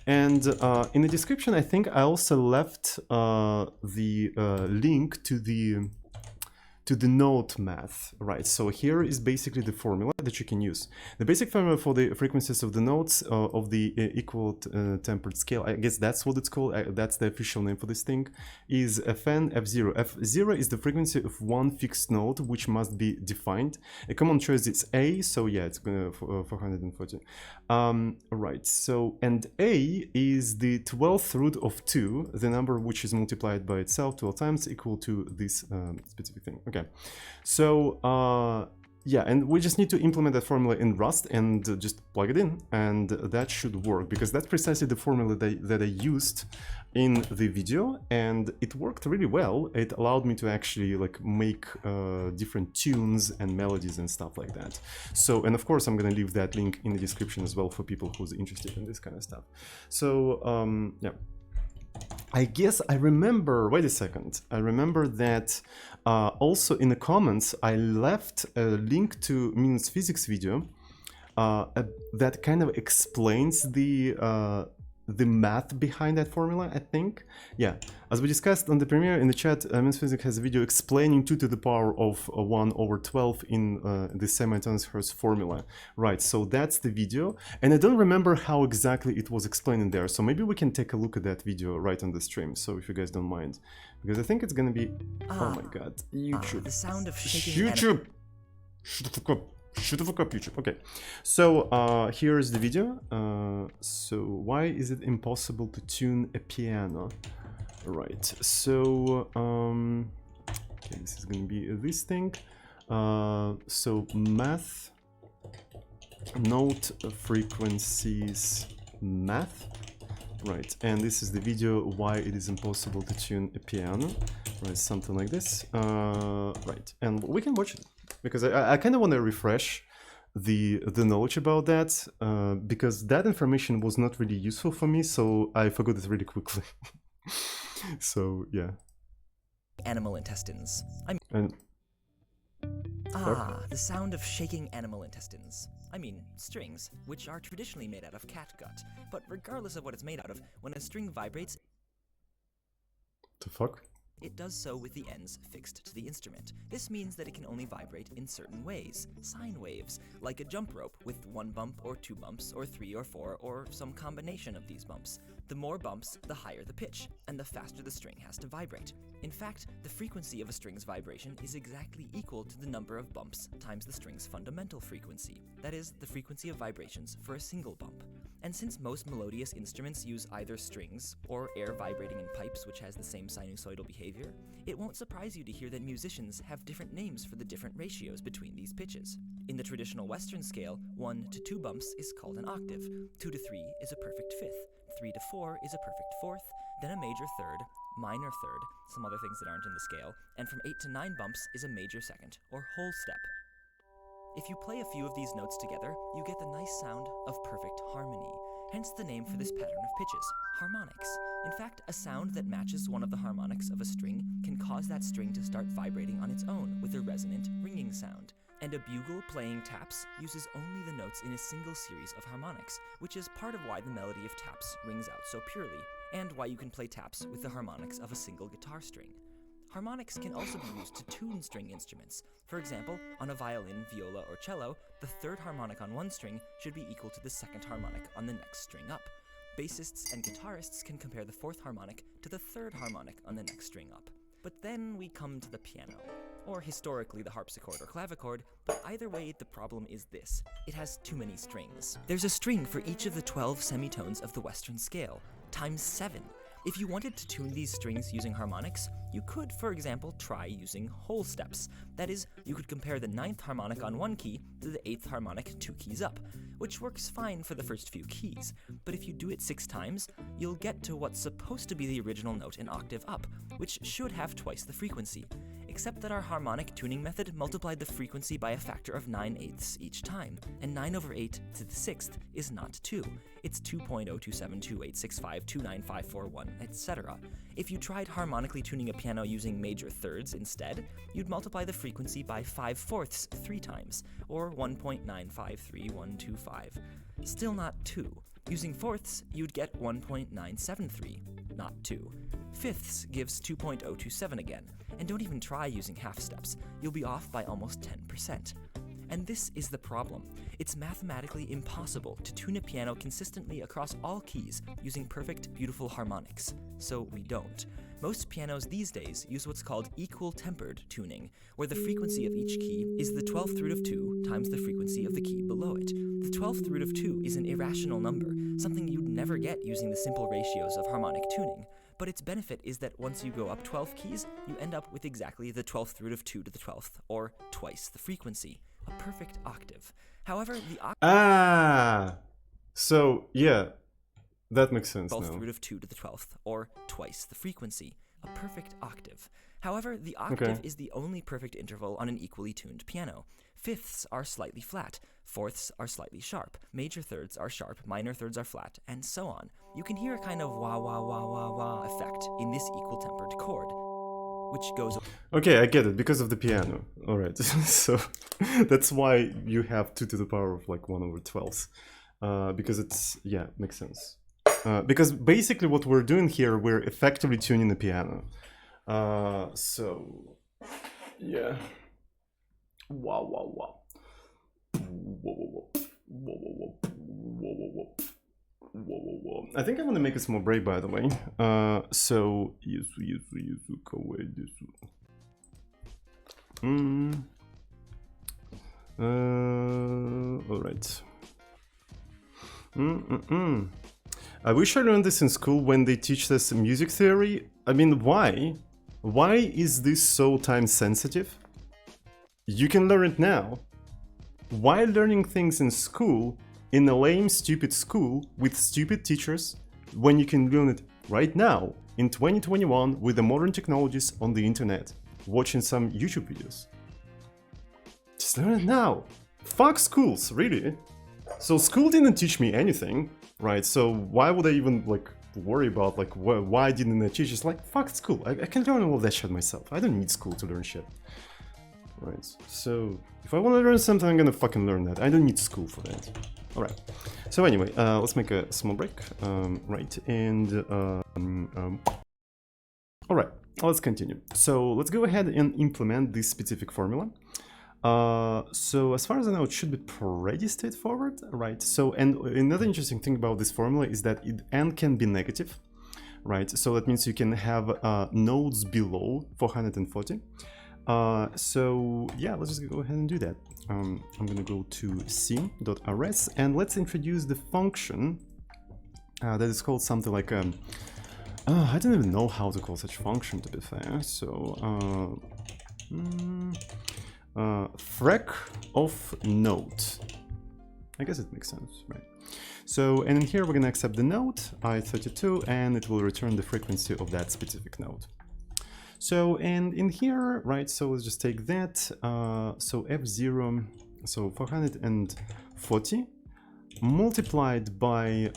S1: And in the description, I think I also left the link to the note math, right? So here is basically the formula that you can use. The basic formula for the frequencies of the notes of the equal tempered scale, I guess that's what it's called, that's the official name for this thing, is Fn F0. F0 is the frequency of one fixed note which must be defined. A common choice is A, so yeah, it's 440. Right, so, and A is the 12th root of 2, the number which is multiplied by itself 12 times equal to this specific thing. Okay, so yeah, and we just need to implement that formula in Rust and just plug it in, and that should work, because that's precisely the formula that I used in the video, and it worked really well. It allowed me to actually like make different tunes and melodies and stuff like that. So, and of course I'm gonna leave that link in the description as well for people who's interested in this kind of stuff. So yeah, I guess I remember, wait a second, I remember that also in the comments I left a link to Minus Physics video that kind of explains the math behind that formula, I think. Yeah, as we discussed on the premiere in the chat, Minus Physics has a video explaining 2 to the power of 1 over 12 in the semi-autonomous Hertz formula. Right, so that's the video, and I don't remember how exactly it was explained in there, so maybe we can take a look at that video right on the stream, so if you guys don't mind, because I think it's gonna be, oh my god, YouTube.
S2: The sound of shaking
S1: YouTube! Shut the fuck up. Shut the fuck up, YouTube. Okay, so here's the video. So why is it impossible to tune a piano? Right, so okay, this is gonna be this thing. So math, note frequencies, math. Right, and this is the video why it is impossible to tune a piano, right, something like this, right, and we can watch it, because I kind of want to refresh the knowledge about that, because that information was not really useful for me, so I forgot it really quickly. So, yeah.
S2: Animal intestines. The sound of shaking animal intestines. I mean, strings, which are traditionally made out of cat gut. But regardless of what it's made out of, when a string vibrates,
S1: the fuck?
S2: It does so with the ends fixed to the instrument. This means that it can only vibrate in certain ways, sine waves, like a jump rope with 1 bump or 2 bumps or 3 or 4 or some combination of these bumps. The more bumps, the higher the pitch, and the faster the string has to vibrate. In fact, the frequency of a string's vibration is exactly equal to the number of bumps times the string's fundamental frequency, that is, the frequency of vibrations for a single bump. And since most melodious instruments use either strings or air vibrating in pipes which has the same sinusoidal behavior, it won't surprise you to hear that musicians have different names for the different ratios between these pitches. In the traditional Western scale, 1 to 2 bumps is called an octave, 2 to 3 is a perfect fifth, 3 to 4 is a perfect fourth, then a major third, minor third, some other things that aren't in the scale, and from 8 to 9 bumps is a major second, or whole step. If you play a few of these notes together, you get the nice sound of perfect harmony, hence the name for this pattern of pitches, harmonics. In fact, a sound that matches one of the harmonics of a string can cause that string to start vibrating on its own with a resonant, ringing sound. And a bugle playing taps uses only the notes in a single series of harmonics, which is part of why the melody of taps rings out so purely, and why you can play taps with the harmonics of a single guitar string. Harmonics can also be used to tune string instruments. For example, on a violin, viola, or cello, the third harmonic on one string should be equal to the second harmonic on the next string up. Bassists and guitarists can compare the fourth harmonic to the third harmonic on the next string up. But then we come to the piano, or historically the harpsichord or clavichord, but either way the problem is this: it has too many strings. There's a string for each of the 12 semitones of the Western scale, times 7. If you wanted to tune these strings using harmonics, you could, for example, try using whole steps. That is, you could compare the 9th harmonic on one key to the 8th harmonic 2 keys up, which works fine for the first few keys. But if you do it 6 times, you'll get to what's supposed to be the original note an octave up, which should have twice the frequency. Except that our harmonic tuning method multiplied the frequency by a factor of 9/8 each time, and 9 over 8 to the 6th is not 2. It's 2.0272865295541, etc. If you tried harmonically tuning a piano using major thirds instead, you'd multiply the frequency by 5/4 3 times, or 1.953125. Still not 2. Using fourths, you'd get 1.973, not 2. Fifths gives 2.027 again, and don't even try using half steps. You'll be off by almost 10%. And this is the problem. It's mathematically impossible to tune a piano consistently across all keys using perfect, beautiful harmonics. So we don't. Most pianos these days use what's called equal-tempered tuning, where the frequency of each key is the 12th root of 2 times the frequency of the key below it. The 12th root of 2 is an irrational number, something you'd never get using the simple ratios of harmonic tuning. But its benefit is that once you go up 12 keys, you end up with exactly the 12th root of 2 to the 12th, or twice the frequency. A perfect octave. However, the octave...
S1: So, yeah, that makes sense now.
S2: 12th root of 2 to the 12th, or twice the frequency. A perfect octave. However, the octave is the only perfect interval on an equally tuned piano. Fifths are slightly flat, fourths are slightly sharp, major thirds are sharp, minor thirds are flat, and so on. You can hear a kind of wah wah wah wah wah effect in this equal-tempered chord, which goes...
S1: Okay, I get it, because of the piano. Alright, so that's why you have 2 to the power of like 1 over 12. Because it's, yeah, makes sense. Because basically what we're doing here, we're effectively tuning the piano. So, yeah. Wow, wow, wow. Whoa, whoa, whoa. Whoa, whoa, whoa. Whoa, whoa, whoa. Whoa, whoa, whoa. I think I'm gonna make a small break, by the way. So, alright. I wish I learned this in school when they teach us music theory. I mean, why? Why is this so time sensitive? You can learn it now. Why learning things in school, in a lame, stupid school with stupid teachers, when you can learn it right now in 2021 with the modern technologies on the internet, watching some YouTube videos? Just learn it now. Fuck schools, really. So school didn't teach me anything, right? So why would I even like worry about like why didn't they teach? It's like, fuck school. I can learn all of that shit myself. I don't need school to learn shit. Right, so if I want to learn something, I'm gonna fucking learn that. I don't need school for that. Alright, so anyway, let's make a small break. Right, and alright, let's continue. So let's go ahead and implement this specific formula. So as far as I know, it should be pretty straightforward, right? So, and another interesting thing about this formula is that n can be negative, right? So that means you can have nodes below 440. So yeah, let's just go ahead and do that. I'm gonna go to sim.rs and let's introduce the function that is called something like I don't even know how to call such function, to be fair. So frac of node. I guess it makes sense, right? So, and in here we're gonna accept the node i32 and it will return the frequency of that specific node. So, and in here, right, so let's just take that, so f0, so 440 multiplied by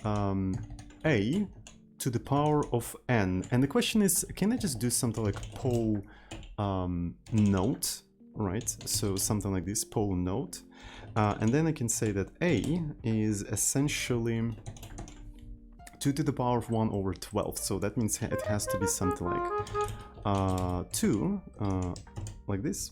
S1: a to the power of n. And the question is, can I just do something like pole node, right? So something like this, pole node. And then I can say that a is essentially 2 to the power of 1 over 12. So that means it has to be something like 2, like this.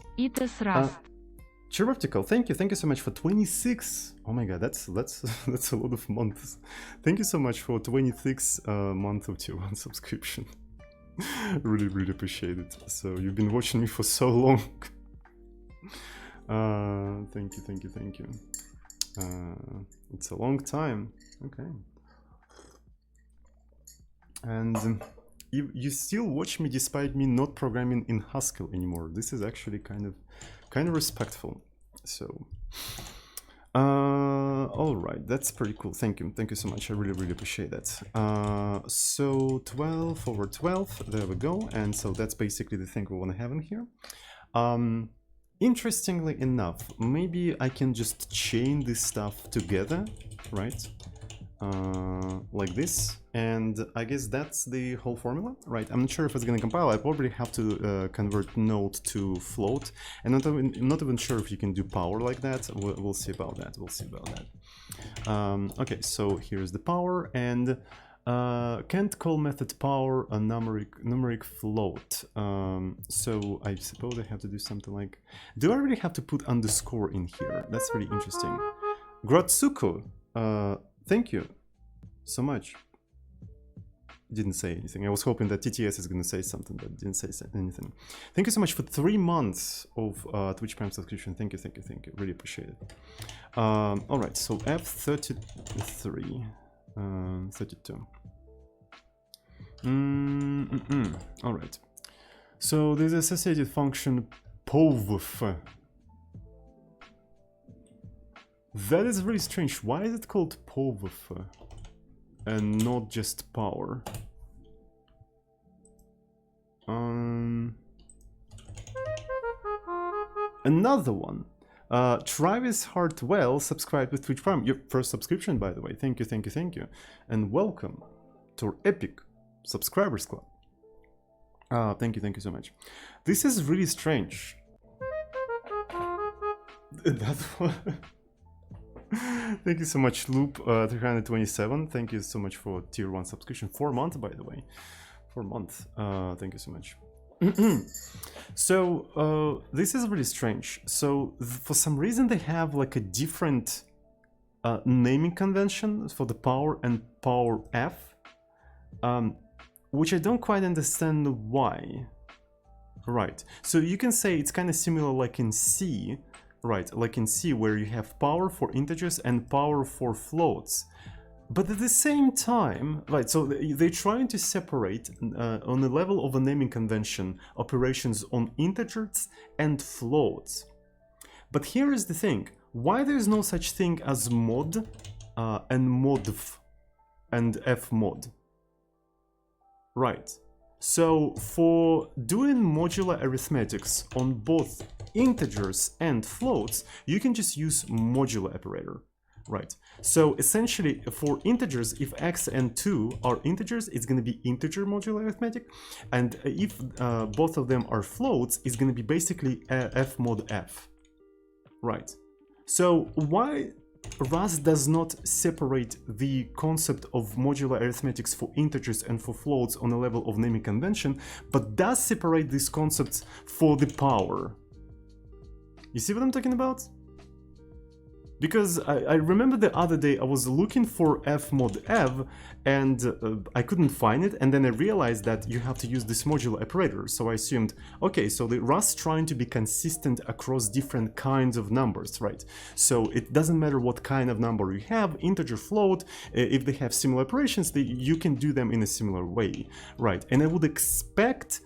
S1: Chiroptical, thank you so much for 26. Oh my god, that's a lot of months. Thank you so much for 26 month of tier 1 subscription. Really appreciate it. So you've been watching me for so long. Thank you. It's a long time. Okay. And you still watch me despite me not programming in Haskell anymore. This is actually kind of respectful. So all right, that's pretty cool. Thank you so much. I really appreciate that. So 12 over 12, there we go. And so that's basically the thing we want to have in here. Interestingly enough, maybe I can just chain this stuff together, right? Like this, and I guess that's the whole formula, right? I'm not sure if it's gonna compile. I probably have to convert node to float, and not even sure if you can do power like that. We'll see about that. Okay, so here's the power, and can't call method power a numeric float. So I suppose I have to do something like, do I really have to put underscore in here? That's really interesting. Gratsuko, thank you so much. Didn't say anything. I was hoping that TTS is going to say something, but didn't say anything. Thank you so much for 3 months of Twitch Prime subscription. Thank you. Really appreciate it. All right, so F33, 32. All right. So there's associated function POV. That is really strange. Why is it called POV and not just power? Another one. Travis Hartwell subscribed with Twitch Prime. Your first subscription, by the way. Thank you. And welcome to our epic subscribers club. Thank you so much. This is really strange. That one. Thank you so much, Loop 327. Thank you so much for tier 1 subscription. 4 months, by the way. 4 months. Thank you so much. So this is really strange. So for some reason they have like a different naming convention for the power and power F, which I don't quite understand why. Right. So you can say it's kind of similar like in C. Right, like in C, where you have power for integers and power for floats. But at the same time, right, so they're trying to separate, on the level of a naming convention, operations on integers and floats. But here is the thing, why there is no such thing as mod and modv and fmod? Right. So for doing modular arithmetics on both integers and floats, you can just use modular operator. Right. So essentially for integers, if x and 2 are integers, it's going to be integer modular arithmetic. And if both of them are floats, it's going to be basically f mod f. Right. So why Rust does not separate the concept of modular arithmetics for integers and for floats on a level of naming convention, but does separate these concepts for the power? You see what I'm talking about? Because I remember the other day I was looking for fmod ev and I couldn't find it, and then I realized that you have to use this modular operator. So I assumed, okay, so the Rust trying to be consistent across different kinds of numbers, right? So it doesn't matter what kind of number you have, integer, float, if they have similar operations, you can do them in a similar way, right? And I would expect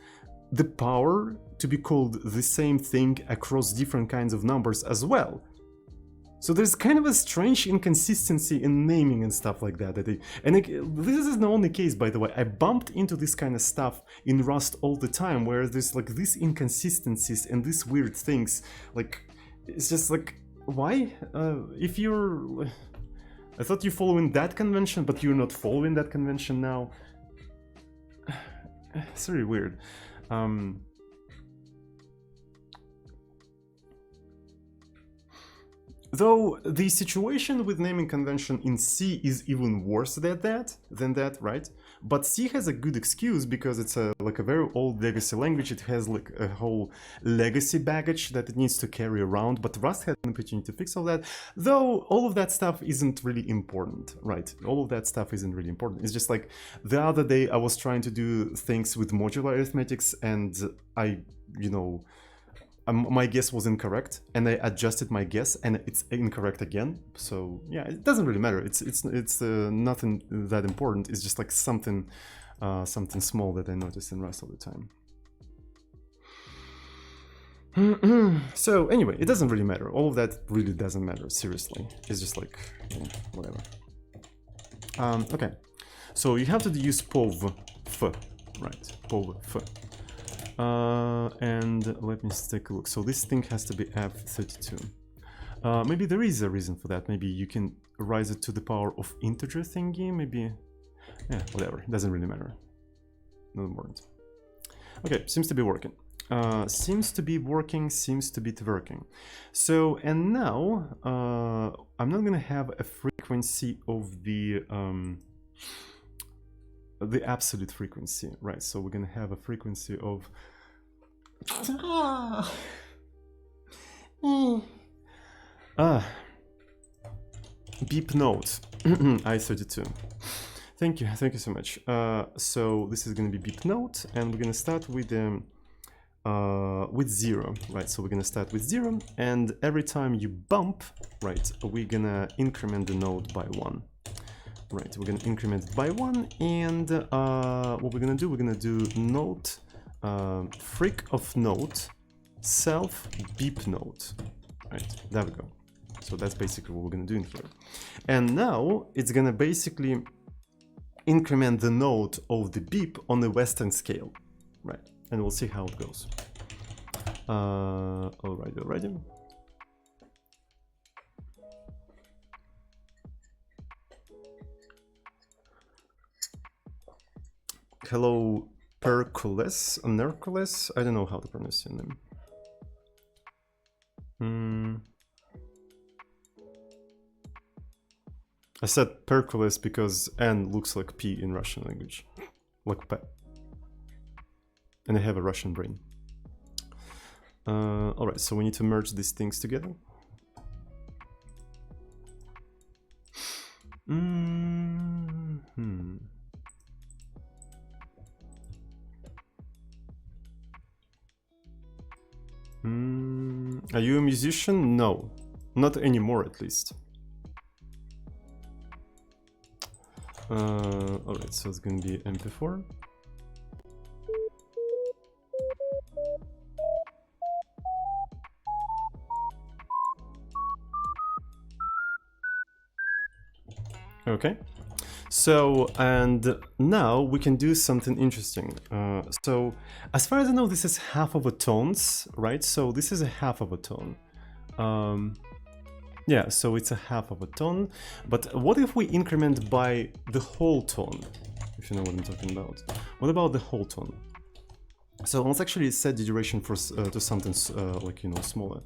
S1: the power to be called the same thing across different kinds of numbers as well. So there's kind of a strange inconsistency in naming and stuff like that. This is the only case, by the way. I bumped into this kind of stuff in Rust all the time, where there's like these inconsistencies and these weird things. Like, it's just like, why? If you're... I thought you're following that convention, but you're not following that convention now. It's really weird. Though the situation with naming convention in C is even worse than that, right? But C has a good excuse because it's like a very old legacy language. It has like a whole legacy baggage that it needs to carry around, but Rust had an opportunity to fix all that. Though all of that stuff isn't really important, right? All of that stuff isn't really important. It's just like the other day I was trying to do things with modular arithmetics and my guess was incorrect, and I adjusted my guess, and it's incorrect again. So yeah, it doesn't really matter. It's nothing that important. It's just like something small that I noticed in Rust all the time. So anyway, it doesn't really matter. All of that really doesn't matter. Seriously, it's just like whatever. Okay, so you have to use pov f, right? Pov f. And let me take a look. So this thing has to be f32. Maybe there is a reason for that. Maybe you can raise it to the power of integer thingy. Maybe, yeah, whatever. It doesn't really matter. Not important. Okay, seems to be working. Seems to be working. So, and now I'm not gonna have a frequency of the absolute frequency, right? So we're gonna have a frequency of beep note I32. Thank you so much. So this is gonna be beep note, and we're gonna start with 0, right? So we're gonna start with 0, and every time you bump, right, we're gonna increment the node by 1. Right, we're gonna increment it by 1, and what we're gonna do note freak of note self beep note. Right, there we go. So that's basically what we're gonna do in here. And now it's gonna basically increment the note of the beep on the Western scale, right? And we'll see how it goes. Alrighty. Hello, Nercules. I don't know how to pronounce your name. I said Percules because N looks like P in Russian language, like P. And I have a Russian brain. All right, so we need to merge these things together. Are you a musician? No, not anymore at least. Alright, so it's gonna be MP4. Okay. So, and now we can do something interesting. So, as far as I know, this is half of a tones, right? So this is a half of a tone. Yeah, so it's a half of a tone. But what if we increment by the whole tone? If you know what I'm talking about. What about the whole tone? So let's actually set the duration for to something like, you know, smaller,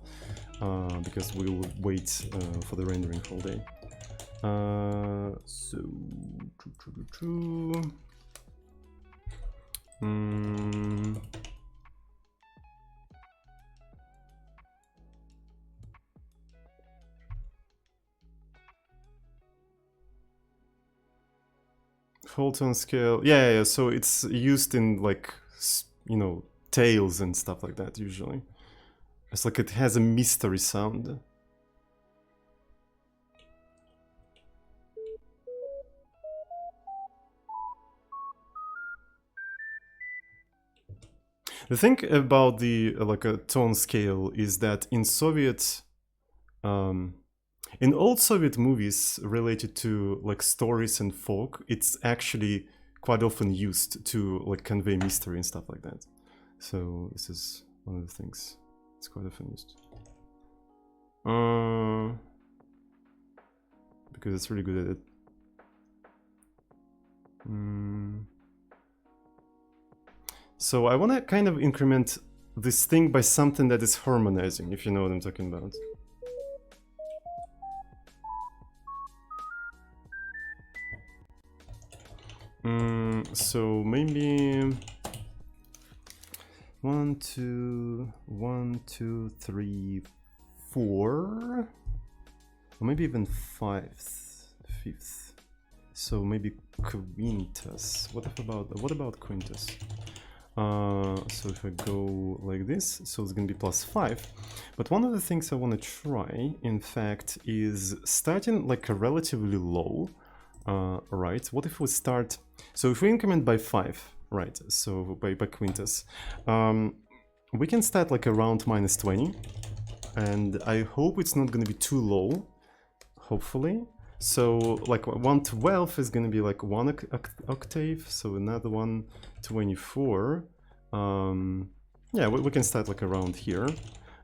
S1: because we will wait for the rendering whole day. So Fulton Scale, yeah. So it's used in like, you know, tales and stuff like that usually. It's like it has a mystery sound. The thing about the like a tone scale is that in in old Soviet movies related to like stories and folk, it's actually quite often used to like convey mystery and stuff like that. So this is one of the things it's quite often used. Because it's really good at it. So I want to kind of increment this thing by something that is harmonizing, if you know what I'm talking about. So maybe 1, 2, 1, 2, 3, 4, or maybe even 5th. So maybe quintus. What about quintus? So if I go like this, so it's gonna be +5. But one of the things I want to try, in fact, is starting like a relatively low. Right, what if we start, so if we increment by 5, right, so by quintus, we can start like around -20, and I hope it's not going to be too low, hopefully. So like 112 is going to be like 1 octave, so another 124. Yeah, we can start like around here,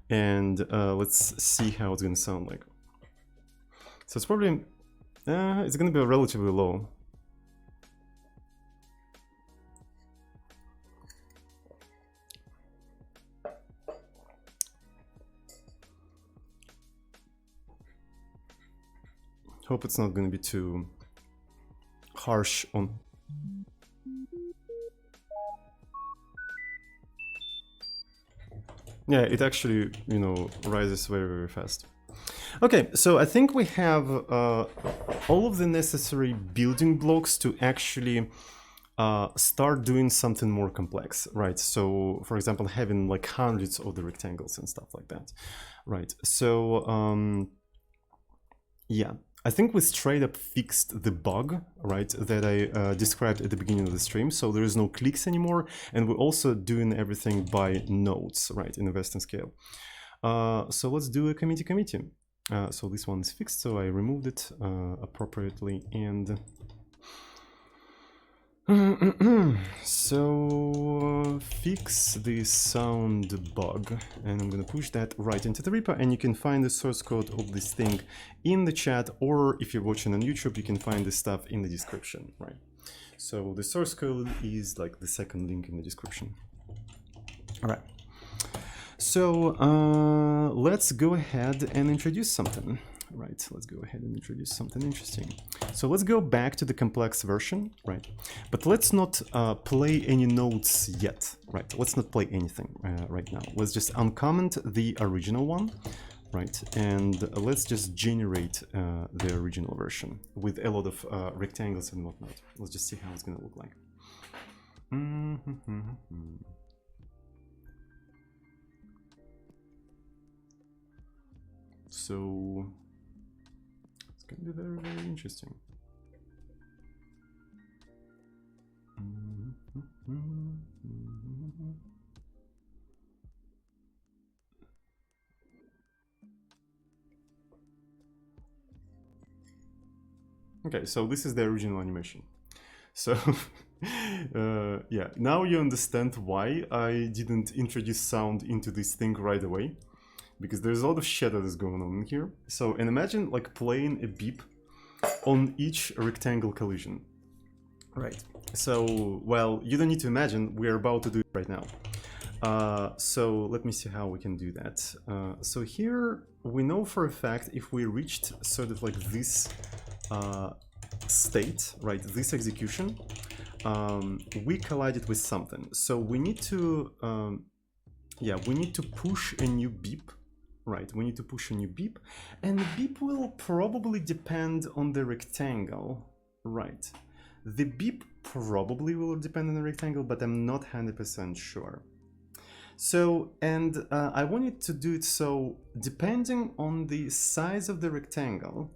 S1: and let's see how it's going to sound like. So it's probably it's going to be relatively low. Hope it's not going to be too harsh on. Yeah, it actually, you know, rises very, very fast. Okay, so I think we have all of the necessary building blocks to actually start doing something more complex, right? So, for example, having like hundreds of the rectangles and stuff like that, right? So, yeah, I think we straight up fixed the bug, right, that I described at the beginning of the stream. So there is no clicks anymore, and we're also doing everything by nodes, right, in the Western scale. So let's do a committee. So this one is fixed, so I removed it appropriately, and so fix the sound bug, and I'm gonna push that right into the repo, and you can find the source code of this thing in the chat, or if you're watching on YouTube, you can find this stuff in the description, right? So the source code is like the second link in the description. All right. So let's go ahead and introduce something. Right, let's go ahead and introduce something interesting. So let's go back to the complex version, right? But let's not play any notes yet, right? Let's not play anything right now. Let's just uncomment the original one, right? And let's just generate the original version with a lot of rectangles and whatnot. Let's just see how it's gonna look like. So it's going to be very, very interesting. Okay, so this is the original animation. So yeah, now you understand why I didn't introduce sound into this thing right away, because there's a lot of shit that is going on in here. So, and imagine like playing a beep on each rectangle collision. Right. So, well, you don't need to imagine, we're about to do it right now. So let me see how we can do that. So here we know for a fact if we reached sort of like this state, right, this execution, we collided with something. So we need to, yeah, we need to push a new beep, right? We need to push a new beep, and the beep will probably depend on the rectangle, right? The beep probably will depend on the rectangle, but I'm not 100% sure. So, and I wanted to do it so, depending on the size of the rectangle,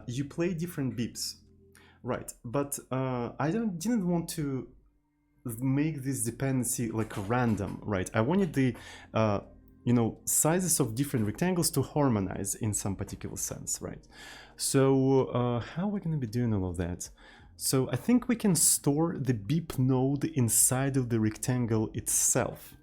S1: you play different beeps, right? But I didn't want to make this dependency like random, right? I wanted the, you know, sizes of different rectangles to harmonize in some particular sense, right? So how are we going to be doing all of that? So I think we can store the beep node inside of the rectangle itself.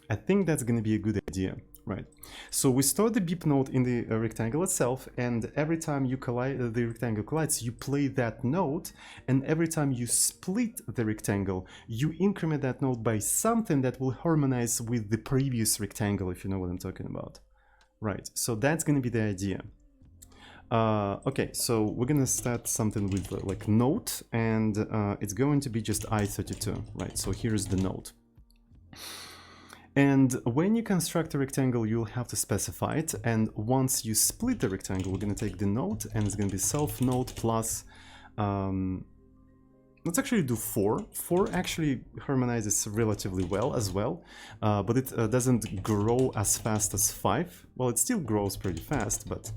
S1: I think that's going to be a good idea, right? So we store the beep node in the rectangle itself, and every time you collide, the rectangle collides, you play that node, and every time you split the rectangle, you increment that node by something that will harmonize with the previous rectangle, if you know what I'm talking about. Right, so that's going to be the idea. Okay, so we're going to start something with like node, and it's going to be just I32, right? So here's the node. And when you construct a rectangle, you'll have to specify it. And once you split the rectangle, we're going to take the node, and it's going to be self node plus, let's actually do 4. 4 actually harmonizes relatively well as well, but it doesn't grow as fast as 5. Well, it still grows pretty fast, but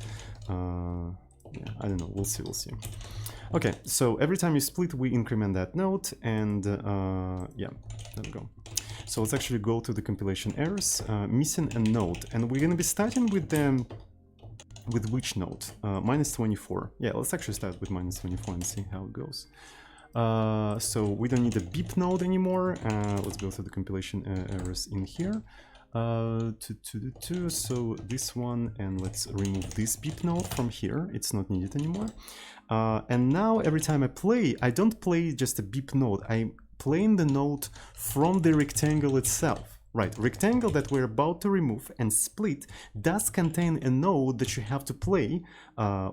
S1: yeah, I don't know. We'll see, we'll see. Okay, so every time you split, we increment that node, and yeah, there we go. So let's actually go to the compilation errors, missing a node, and we're going to be starting with the, with which node? -24. Yeah, let's actually start with -24 and see how it goes. So we don't need a beep node anymore. Let's go to the compilation errors in here. So this one, and let's remove this beep node from here. It's not needed anymore. And now every time I play, I don't play just a beep node. I'm playing the node from the rectangle itself. Right, rectangle that we're about to remove and split does contain a node that you have to play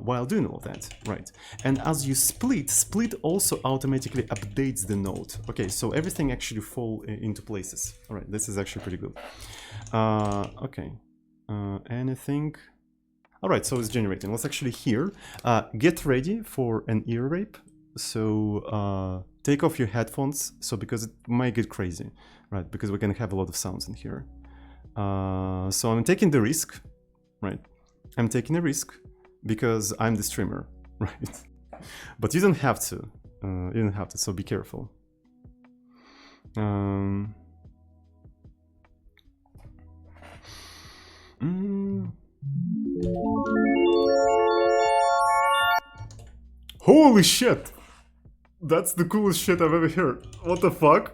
S1: while doing all that, right? And as you split, split also automatically updates the node. Okay, so everything actually fall into places. All right, this is actually pretty good. Okay, anything? All right, so it's generating. Let's actually here, get ready for an ear rape. So take off your headphones, so because it might get crazy. Right, because we're gonna have a lot of sounds in here. So I'm taking the risk, right? I'm taking a risk because I'm the streamer, right? But you don't have to. You don't have to, so be careful. Holy shit! That's the coolest shit I've ever heard. What the fuck?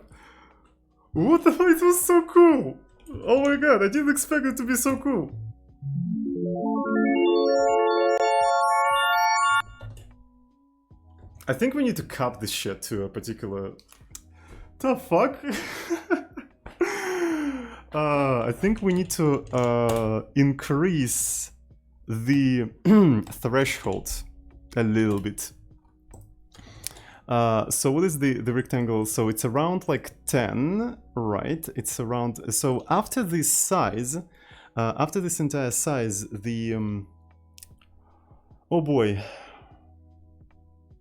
S1: What the fuck? It was so cool! Oh my god, I didn't expect it to be so cool. I think we need to cut this shit to a particular... The fuck? I think we need to increase the threshold a little bit. So what is the rectangle? So it's around like 10, right? It's around, so after this size, after this entire size, the, oh boy,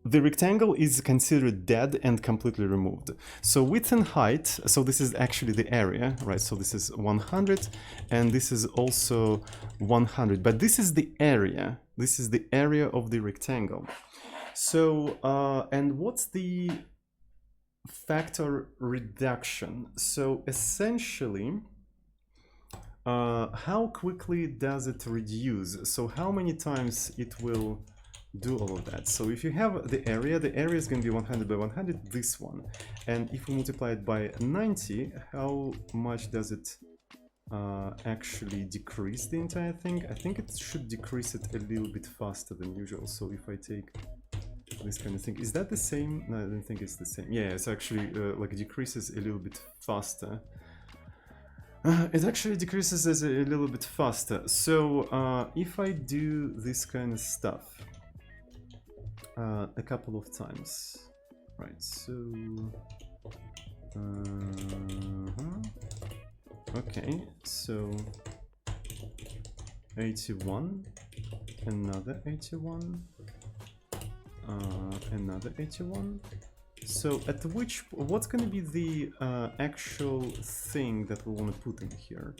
S1: the rectangle is considered dead and completely removed. So width and height, so this is actually the area, right? So this is 100, and this is also 100, but this is the area. This is the area of the rectangle. So, and what's the factor reduction? So essentially, how quickly does it reduce? So how many times it will do all of that. So if you have the area is going to be 100 by 100, this one. And if we multiply it by 90, how much does it actually decrease the entire thing? I think it should decrease it a little bit faster than usual. So if I take this kind of thing, is that the same? No, I don't think it's the same. Yeah, it's actually like decreases a little bit faster. It actually decreases as a little bit faster. So if I do this kind of stuff a couple of times, right? So okay, so 81, another 81, another 81. So at which, what's going to be the actual thing that we want to put in here?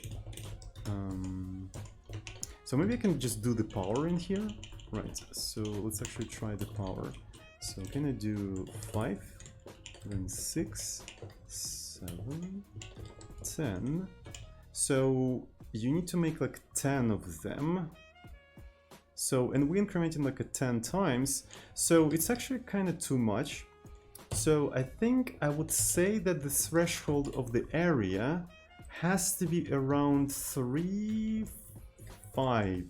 S1: So maybe I can just do the power in here. Right, so let's actually try the power. So can I do 5, then 6, 7, 10. So you need to make like 10 of them. So, and we're incrementing like a 10 times. So it's actually kind of too much. So I think I would say that the threshold of the area has to be around 3, 5,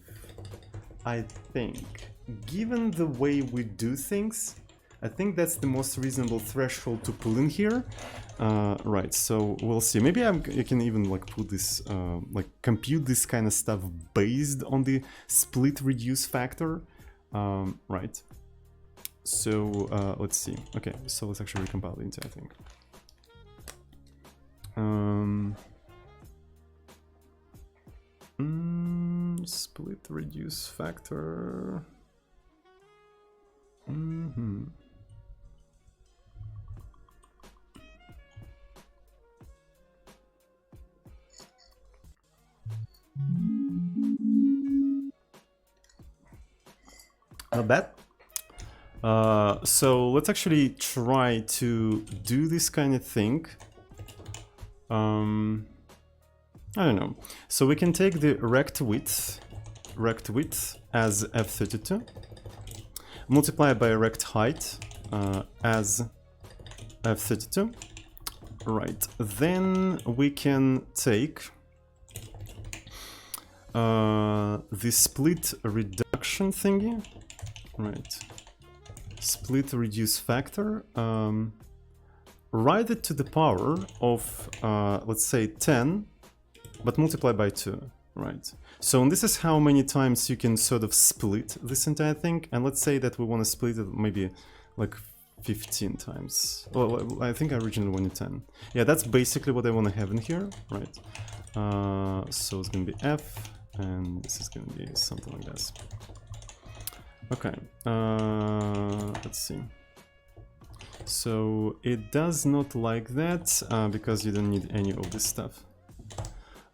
S1: I think. Given the way we do things, I think that's the most reasonable threshold to put in here. Right, so we'll see. Maybe I can even like put this, like compute this kind of stuff based on the split reduce factor. Right. So let's see. Okay, so let's actually recompile the entire thing. Split reduce factor. Not bad. So let's actually try to do this kind of thing. I don't know. So we can take the rect width as f32, multiply it by rect height as f32. Right. Then we can take the split reduction thingy. Right. Split reduce factor, write it to the power of, let's say 10, but multiply by 2, right? So this is how many times you can sort of split this entire thing, and let's say that we want to split it maybe like 15 times. Well, I think I originally wanted 10. Yeah, that's basically what I want to have in here, right? So it's going to be f, and this is going to be something like this. Okay, let's see. So it does not like that because you don't need any of this stuff.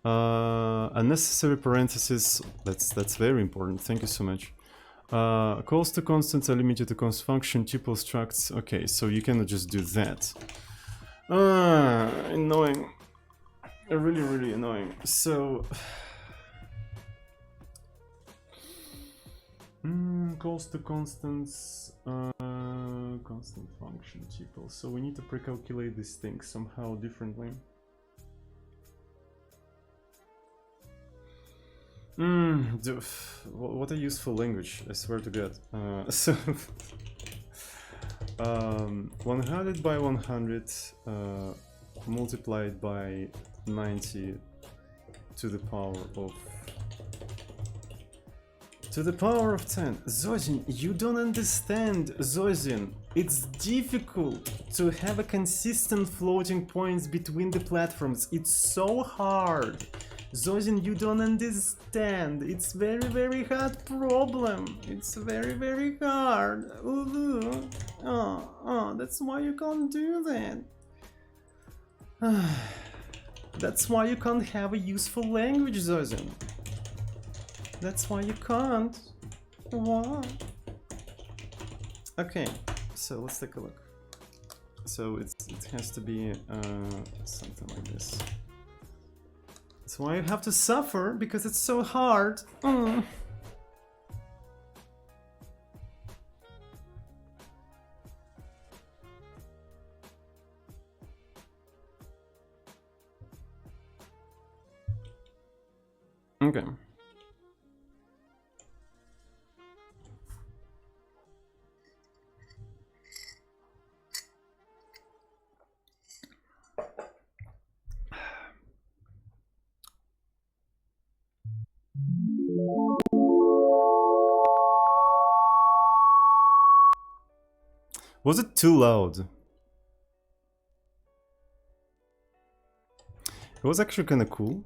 S1: Unnecessary parentheses, that's very important, thank you so much. Calls to constants are limited to const function, tuple structs. Okay, so you cannot just do that. Annoying. Really, really annoying. So... calls to constants, constant function tuple. So we need to pre-calculate this thing somehow differently. What a useful language, I swear to God. So 100 by 100 multiplied by 90 to the power of 10. Zozin, you don't understand, Zozin. It's difficult to have a consistent floating points between the platforms. It's so hard. Zozin, you don't understand. It's very, very hard problem. It's very, very hard. That's why you can't do that. That's why you can't have a useful language, Zozin. That's why you can't. Why? Okay, so let's take a look. So it has to be something like this. That's why you have to suffer, because it's so hard. Okay. Was it too loud? It was actually kind of cool,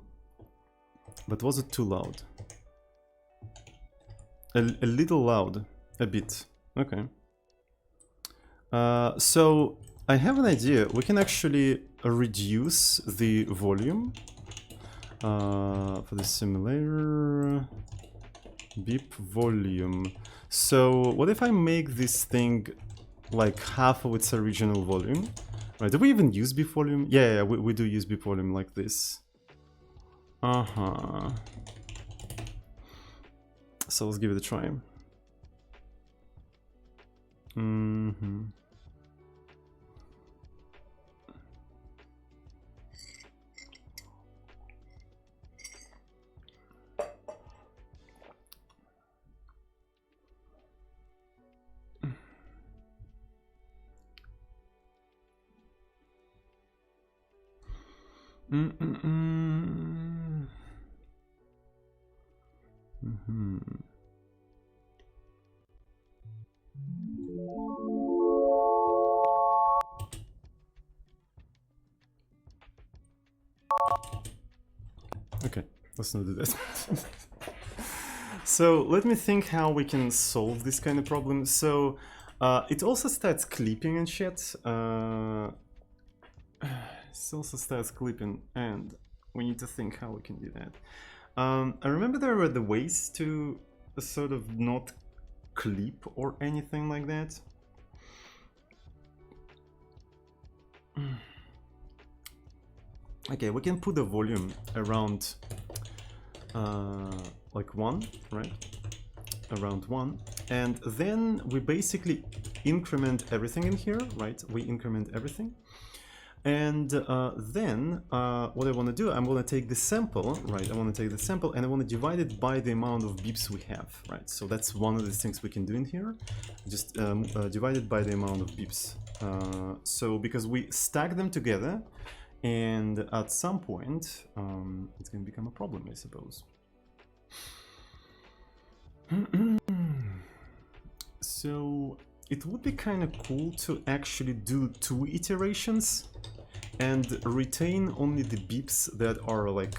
S1: but was it too loud? A little loud, a bit. Okay. So I have an idea. We can actually reduce the volume for the simulator. Beep volume. So what if I make this thing like half of its original volume? Right, do we even use beep volume? Yeah, we do use beep volume like this. Uh-huh. So let's give it a try. Mm-hmm. Mm-hmm. Okay, let's not do that. So let me think how we can solve this kind of problem. So it also starts clipping and shit. It also starts clipping, and we need to think how we can do that. I remember there were the ways to sort of not clip or anything like that. Okay, we can put the volume around like 1, right? Around 1, and then we basically increment everything in here, right? We increment everything. And then what I want to do, I'm going to take the sample, right? I want to take the sample and I want to divide it by the amount of beeps we have, right? So that's one of the things we can do in here. Just divide it by the amount of beeps. So because we stack them together, and at some point it's going to become a problem, I suppose. So it would be kind of cool to actually do 2 iterations and retain only the beeps that are like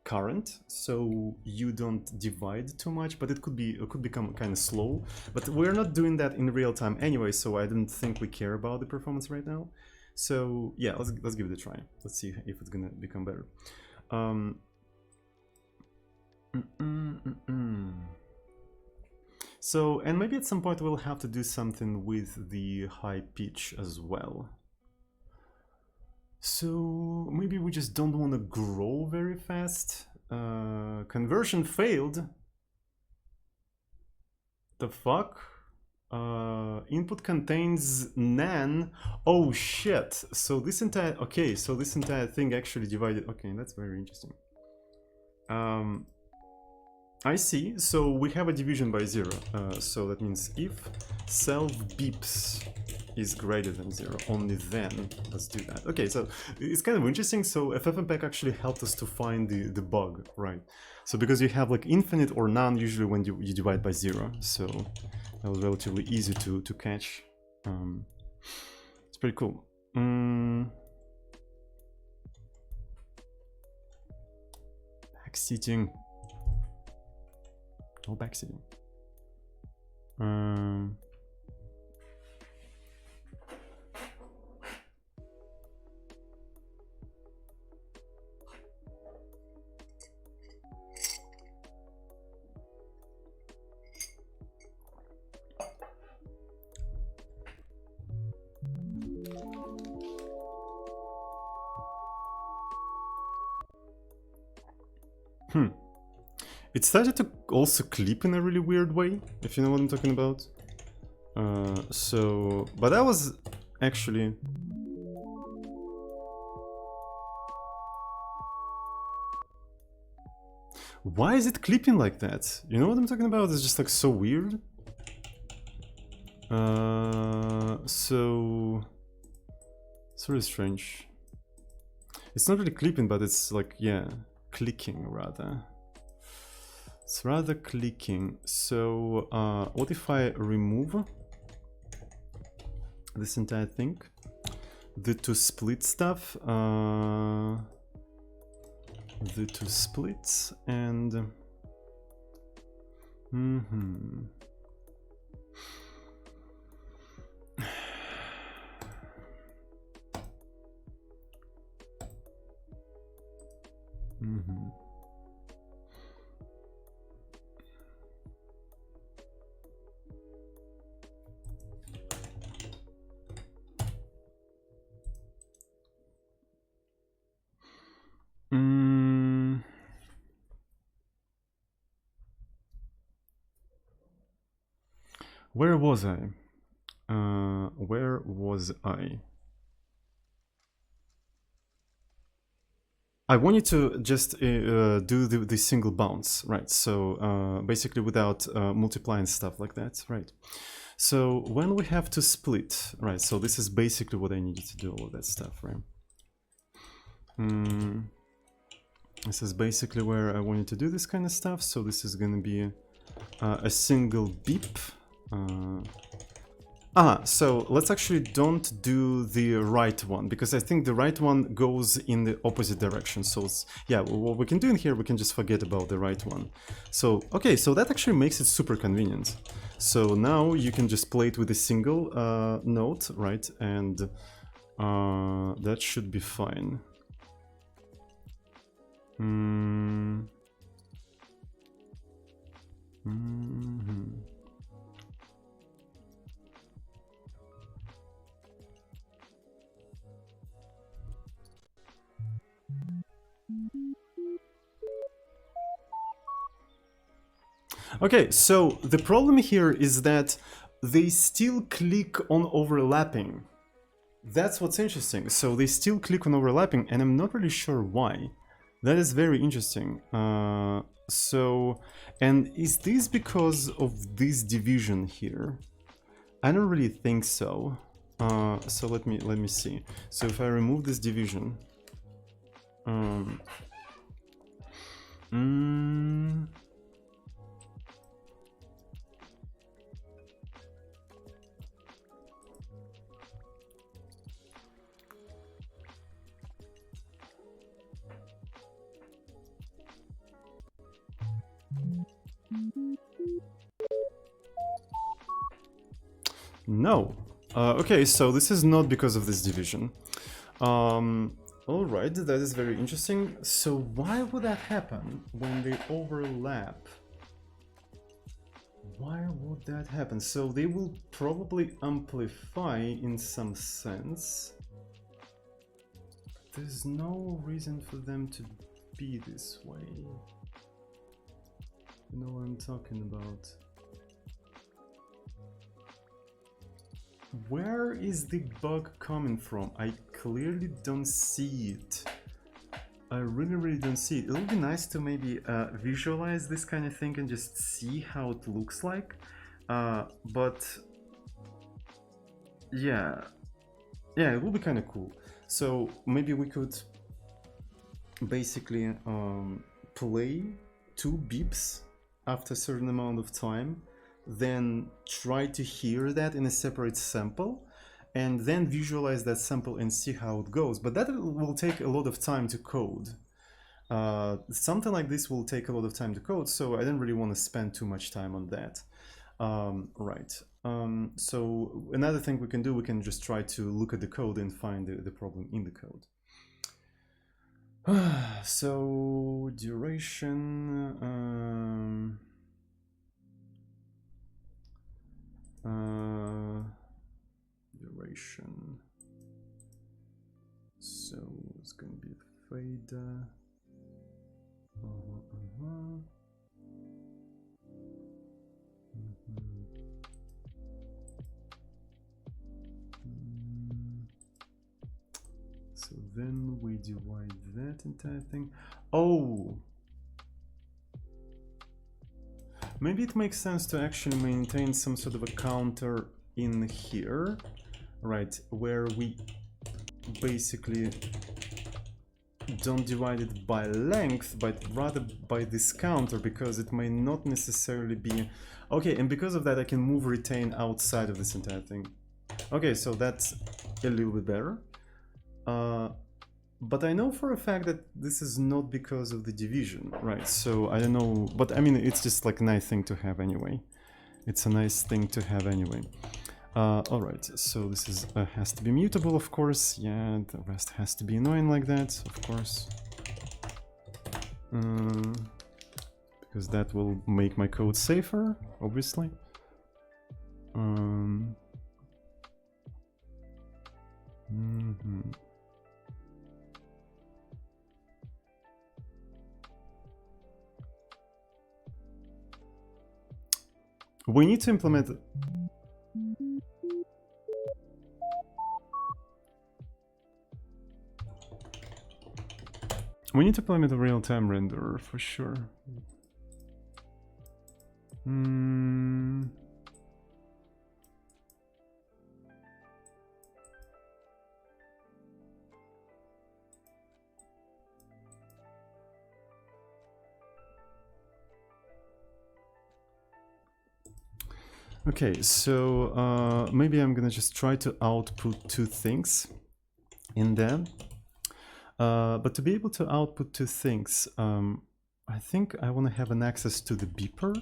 S1: current, so you don't divide too much, but it could become kind of slow. But we're not doing that in real time anyway, so I don't think we care about the performance right now. So yeah, let's give it a try. Let's see if it's gonna become better. So, and maybe at some point we'll have to do something with the high pitch as well. So maybe we just don't want to grow very fast. Conversion failed. The fuck? Input contains nan. Oh shit. So this entire, okay, so this entire thing actually divided. Okay, that's very interesting. I see. So we have a division by 0. So that means if self beeps is greater than 0, only then let's do that. Okay, so it's kind of interesting. So FFmpeg actually helped us to find the bug, right? So because you have like infinite or none usually when you divide by 0, so that was relatively easy to catch. It's pretty cool. Backseating. No backseating. It started to also clip in a really weird way, if you know what I'm talking about. But that was actually... Why is it clipping like that? You know what I'm talking about? It's just like so weird. So it's really strange. It's not really clipping, but it's like, yeah, clicking rather. It's rather clicking. So what if I remove this entire thing? The to split stuff, the to splits, and where was I? Where was I? I want you to just do the single bounce, right? So basically without multiplying stuff like that, right? So when we have to split, right? So this is basically what I needed to do, all of that stuff, right? This is basically where I wanted to do this kind of stuff. So this is going to be a single beep. So let's actually don't do the right one, because I think the right one goes in the opposite direction. So yeah, what we can do in here, we can just forget about the right one. So, okay, so that actually makes it super convenient. So now you can just play it with a single note, right? And that should be fine. Okay, so the problem here is that they still click on overlapping. That's what's interesting. So they still click on overlapping, and I'm not really sure why. That is very interesting. And is this because of this division here? I don't really think so. So let me see. So if I remove this division, no. Okay, so this is not because of this division. Alright, that is very interesting. So why would that happen when they overlap? Why would that happen? So they will probably amplify in some sense. There's no reason for them to be this way. You know what I'm talking about. Where is the bug coming from? I clearly don't see it. I really don't see it. It would be nice to maybe visualize this kind of thing and just see how it looks like. But yeah, it would be kind of cool. So maybe we could basically play 2 beeps after a certain amount of time, then try to hear that in a separate sample, and then visualize that sample and see how it goes. But that will take a lot of time to code. Something like this will take a lot of time to code, so I don't really want to spend too much time on that. Right. So another thing we can do, we can just try to look at the code and find the problem in the code. So duration, duration. So it's going to be fader. So then we divide that entire thing. Oh, Maybe it makes sense to actually maintain some sort of a counter in here, right, where we basically don't divide it by length, but rather by this counter, because it may not necessarily be... Okay, and because of that I can move retain outside of this entire thing. Okay, so that's a little bit better. But I know for a fact that this is not because of the division, right? So I don't know, but I mean, it's just like a nice thing to have anyway. It's a nice thing to have anyway. All right, so this is has to be mutable, of course. Yeah, the rest has to be annoying like that, of course. Because that will make my code safer, obviously. We need to implement... We need to implement a real-time renderer for sure. Okay, so maybe I'm gonna just try to output two things in there. But to be able to output two things, I think I want to have an access to the beeper,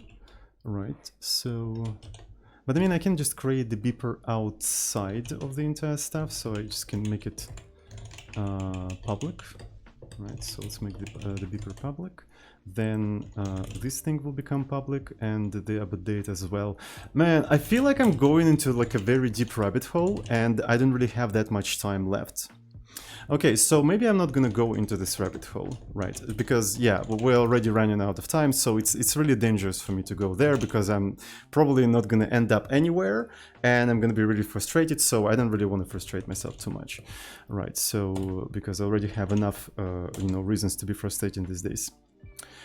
S1: right? So, but I mean, I can just create the beeper outside of the entire stuff, so I just can make it public, right? So let's make the beeper public. Then this thing will become public, and the update as well. Man, I feel like I'm going into like a very deep rabbit hole, and I don't really have that much time left. Okay, so maybe I'm not gonna go into this rabbit hole, right? Because yeah, we're already running out of time, so it's really dangerous for me to go there, because I'm probably not gonna end up anywhere, and I'm gonna be really frustrated, so I don't really want to frustrate myself too much, right? So, because I already have enough, you know, reasons to be frustrated these days.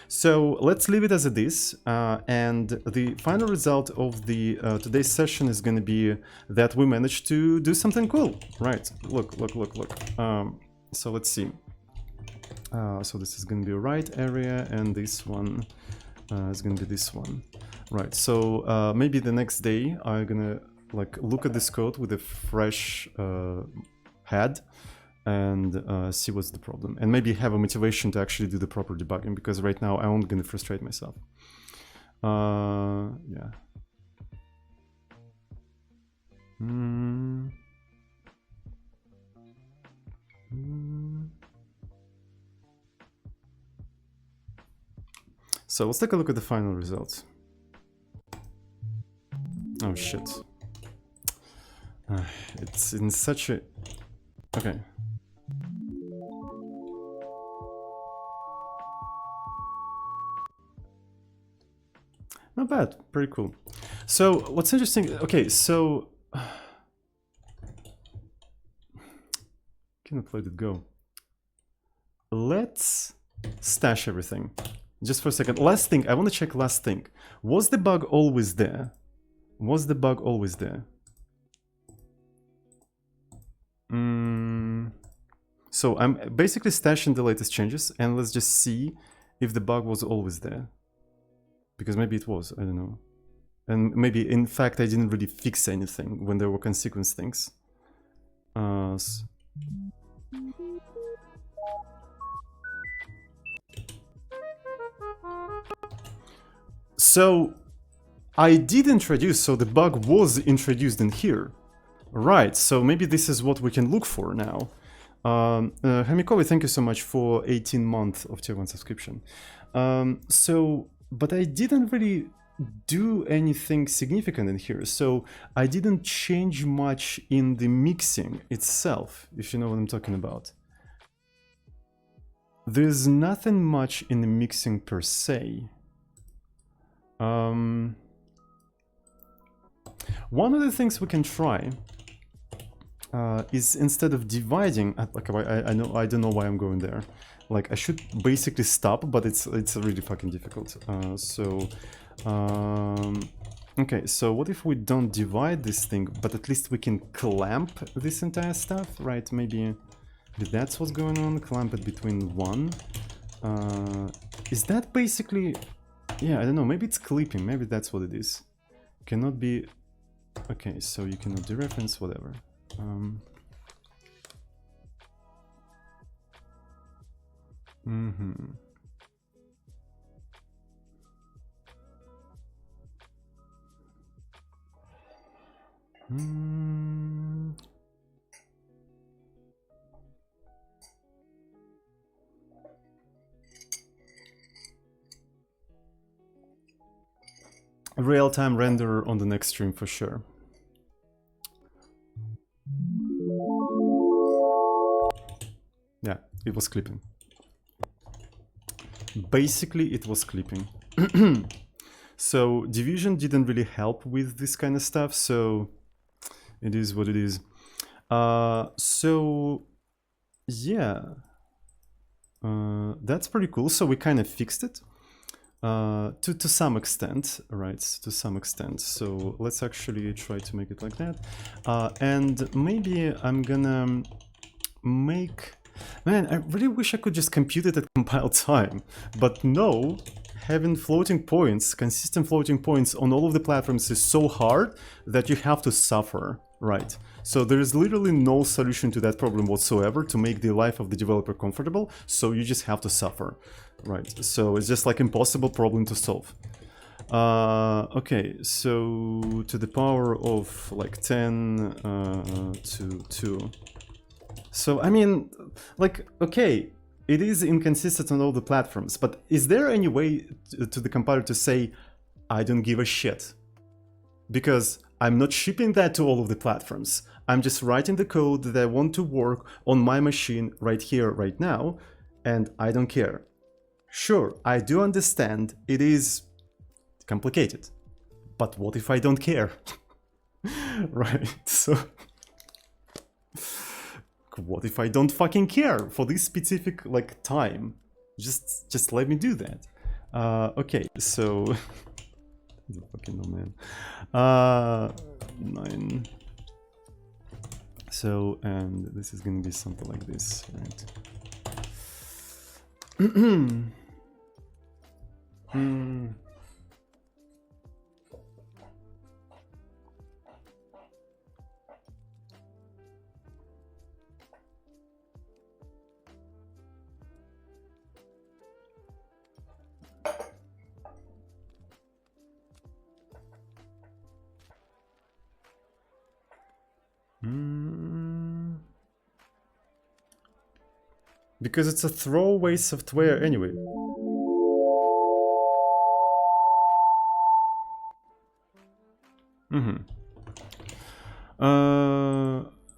S1: So let's leave it as it is, and the final result of the today's session is going to be that we managed to do something cool, right? Look. So let's see. So this is going to be a right area, and this one is going to be this one, right? So maybe the next day I'm gonna like look at this code with a fresh head and see what's the problem, and maybe have a motivation to actually do the proper debugging, because right now I'm gonna frustrate myself. Yeah. So let's take a look at the final results. Oh shit. It's in such a... Okay. Not bad, pretty cool. So what's interesting, okay, so cannot let it go. Let's stash everything just for a second. Last thing, I want to check last thing. Was the bug always there? Was the bug always there? So I'm basically stashing the latest changes, and let's just see if the bug was always there. Because maybe it was, I don't know. And maybe, in fact, I didn't really fix anything when there were consequence things. So, I did introduce, so the bug was introduced in here. Right, so maybe this is what we can look for now. Hamikovi, thank you so much for 18 months of tier 1 subscription. But I didn't really do anything significant in here, so I didn't change much in the mixing itself, if you know what I'm talking about. There's nothing much in the mixing per se. One of the things we can try is, instead of dividing, like I don't know why I'm going there. Like I should basically stop, but it's really fucking difficult. So Okay, so what if we don't divide this thing, but at least we can clamp this entire stuff, right? Maybe that's what's going on. Clamp it between one. Is that basically... Yeah, I don't know. Maybe it's clipping. Maybe that's what it is. Cannot be... Okay, so you cannot dereference, whatever. Real-time render on the next stream for sure. Yeah, it was clipping. Basically, it was clipping. So division didn't really help with this kind of stuff, so it is what it is. So yeah, that's pretty cool. So we kind of fixed it to some extent, right? To some extent. So let's actually try to make it like that. And maybe I'm gonna make... Man, I really wish I could just compute it at compile time, but no. Having floating points, consistent floating points on all of the platforms is so hard that you have to suffer, right? So there is literally no solution to that problem whatsoever to make the life of the developer comfortable, so you just have to suffer, right? So it's just like impossible problem to solve. Okay, so to the power of like 10 to 2. So, I mean, like, okay, it is inconsistent on all the platforms, but is there any way to the compiler to say, I don't give a shit? Because I'm not shipping that to all of the platforms. I'm just writing the code that I want to work on my machine right here, right now, and I don't care. Sure, I do understand it is complicated, but what if I don't care? Right, so... What if I don't fucking care for this specific like time? Just let me do that. Okay, so fucking no man. 9. So and this is gonna be something like this, right? Because it's a throwaway software anyway.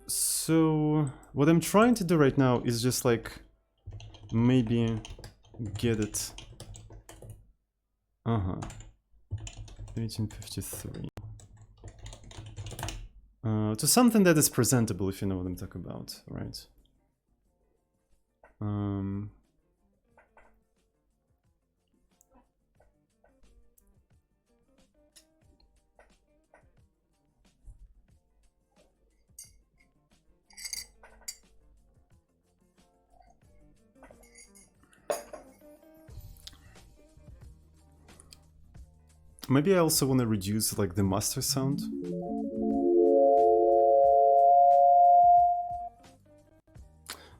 S1: So what I'm trying to do right now is just like maybe get it 1853 to something that is presentable, if you know what I'm talking about, right? Maybe I also want to reduce like the master sound.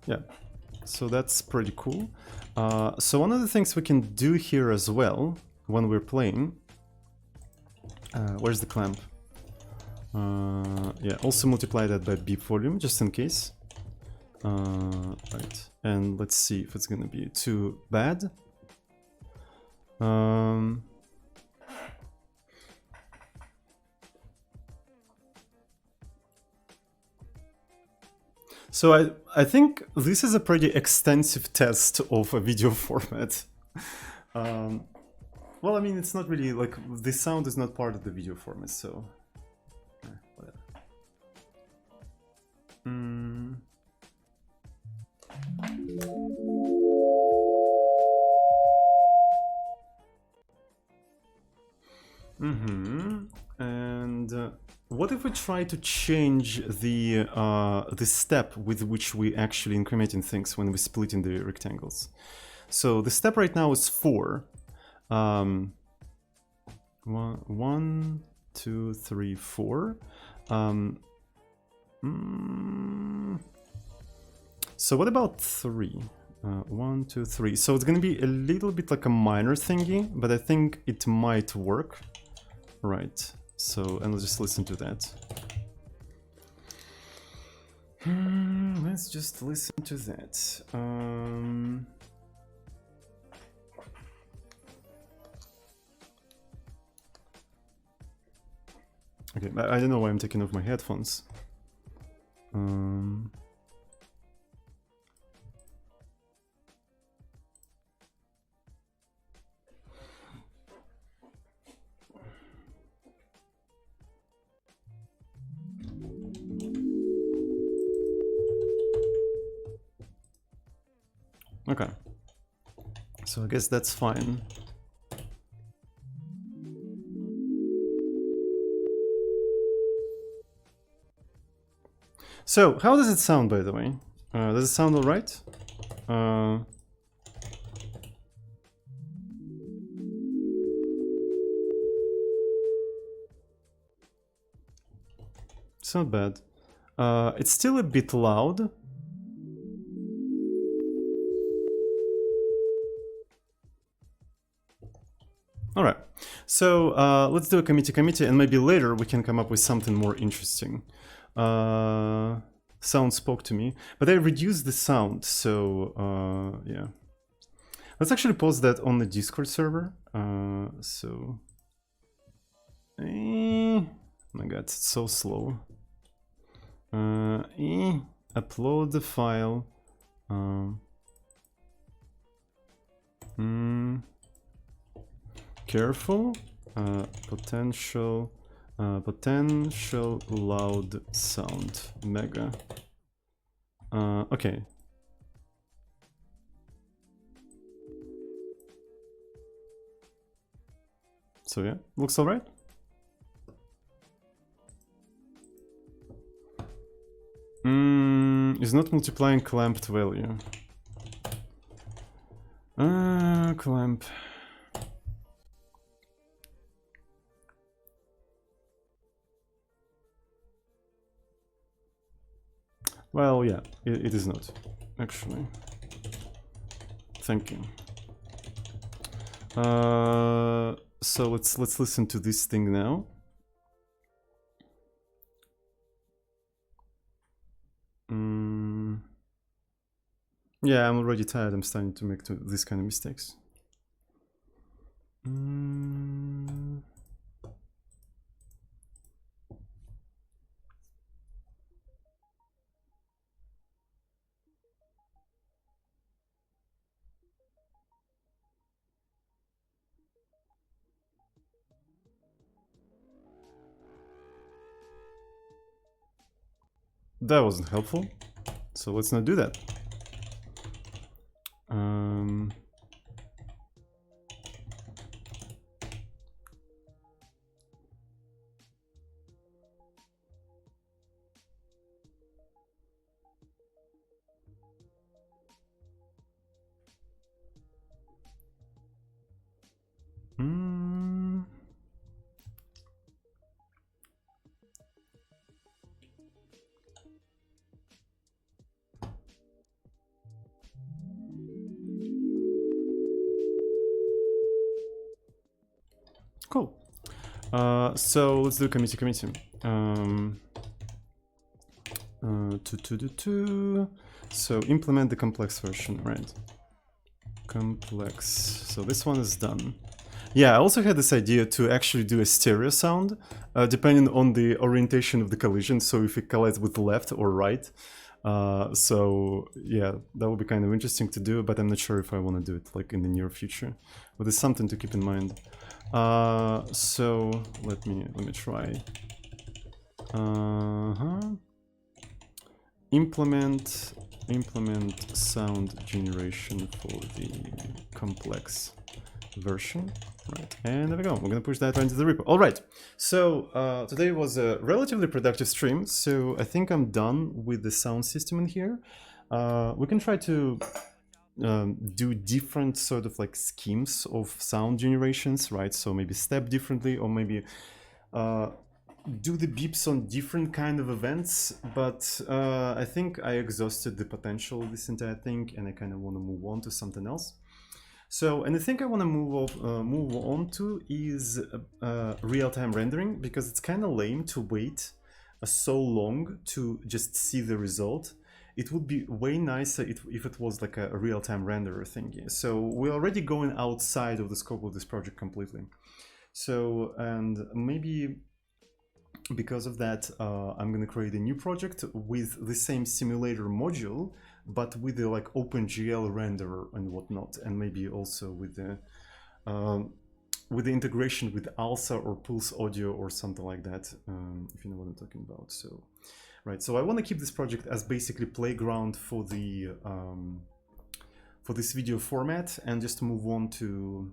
S1: Yeah, so that's pretty cool. So one of the things we can do here as well when we're playing, where's the clamp? Yeah, also multiply that by beep volume just in case. Right, and let's see if it's gonna be too bad. So I think this is a pretty extensive test of a video format. Well, I mean, it's not really like the sound is not part of the video format, so whatever. And what if we try to change the step with which we actually incrementing things when we split in the rectangles? So the step right now is 4. 1, 2, 3, 4. So what about 3? 1, 2, 3. So it's gonna be a little bit like a minor thingy, but I think it might work. Right. So, and let's just listen to that. Let's just listen to that. Okay, I don't know why I'm taking off my headphones. Okay. So I guess that's fine. So, how does it sound, by the way? Does it sound alright? It's not bad. It's still a bit loud. Alright, so let's do a committee, and maybe later we can come up with something more interesting. Sound spoke to me, but I reduced the sound, so yeah. Let's actually post that on the Discord server. So, oh my god, it's so slow. Upload the file. Careful. Potential loud sound. Mega. Okay. So yeah, looks alright. Is not multiplying clamped value. Clamp. Well, yeah, it is not, actually. Thank you. So let's listen to this thing now. Yeah, I'm already tired. I'm starting to make these kind of mistakes. That wasn't helpful, so let's not do that. Cool. So let's do committee. So implement the complex version, right? Complex. So this one is done. Yeah, I also had this idea to actually do a stereo sound, depending on the orientation of the collision. So if it collides with left or right. So yeah, that would be kind of interesting to do, but I'm not sure if I want to do it like in the near future. But it's something to keep in mind. So let me try. Implement sound generation for the complex version. Right, and there we go. We're gonna push that right into the repo. All right. So today was a relatively productive stream. So I think I'm done with the sound system in here. We can try to do different sort of like schemes of sound generations, right? So maybe step differently, or maybe do the beeps on different kind of events. But I think I exhausted the potential of this entire thing, and I kind of want to move on to something else. So, and the thing I want to move on to is real-time rendering, because it's kind of lame to wait so long to just see the result. It would be way nicer if it was like a real-time renderer thingy. So we're already going outside of the scope of this project completely. So, and maybe because of that, I'm going to create a new project with the same simulator module, but with the like OpenGL renderer and whatnot, and maybe also with the integration with ALSA or Pulse Audio or something like that, if you know what I'm talking about. So, right. So I want to keep this project as basically playground for the for this video format, and just move on to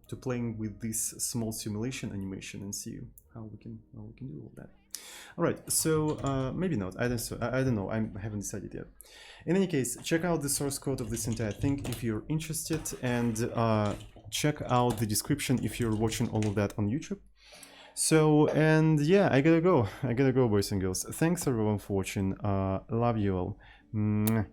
S1: to playing with this small simulation animation and see how we can do all that. All right, so maybe not. I don't know. I haven't decided yet. In any case, check out the source code of this entire thing if you're interested, and check out the description if you're watching all of that on YouTube. So, and yeah, I gotta go, boys and girls. Thanks everyone for watching. Love you all. Mwah.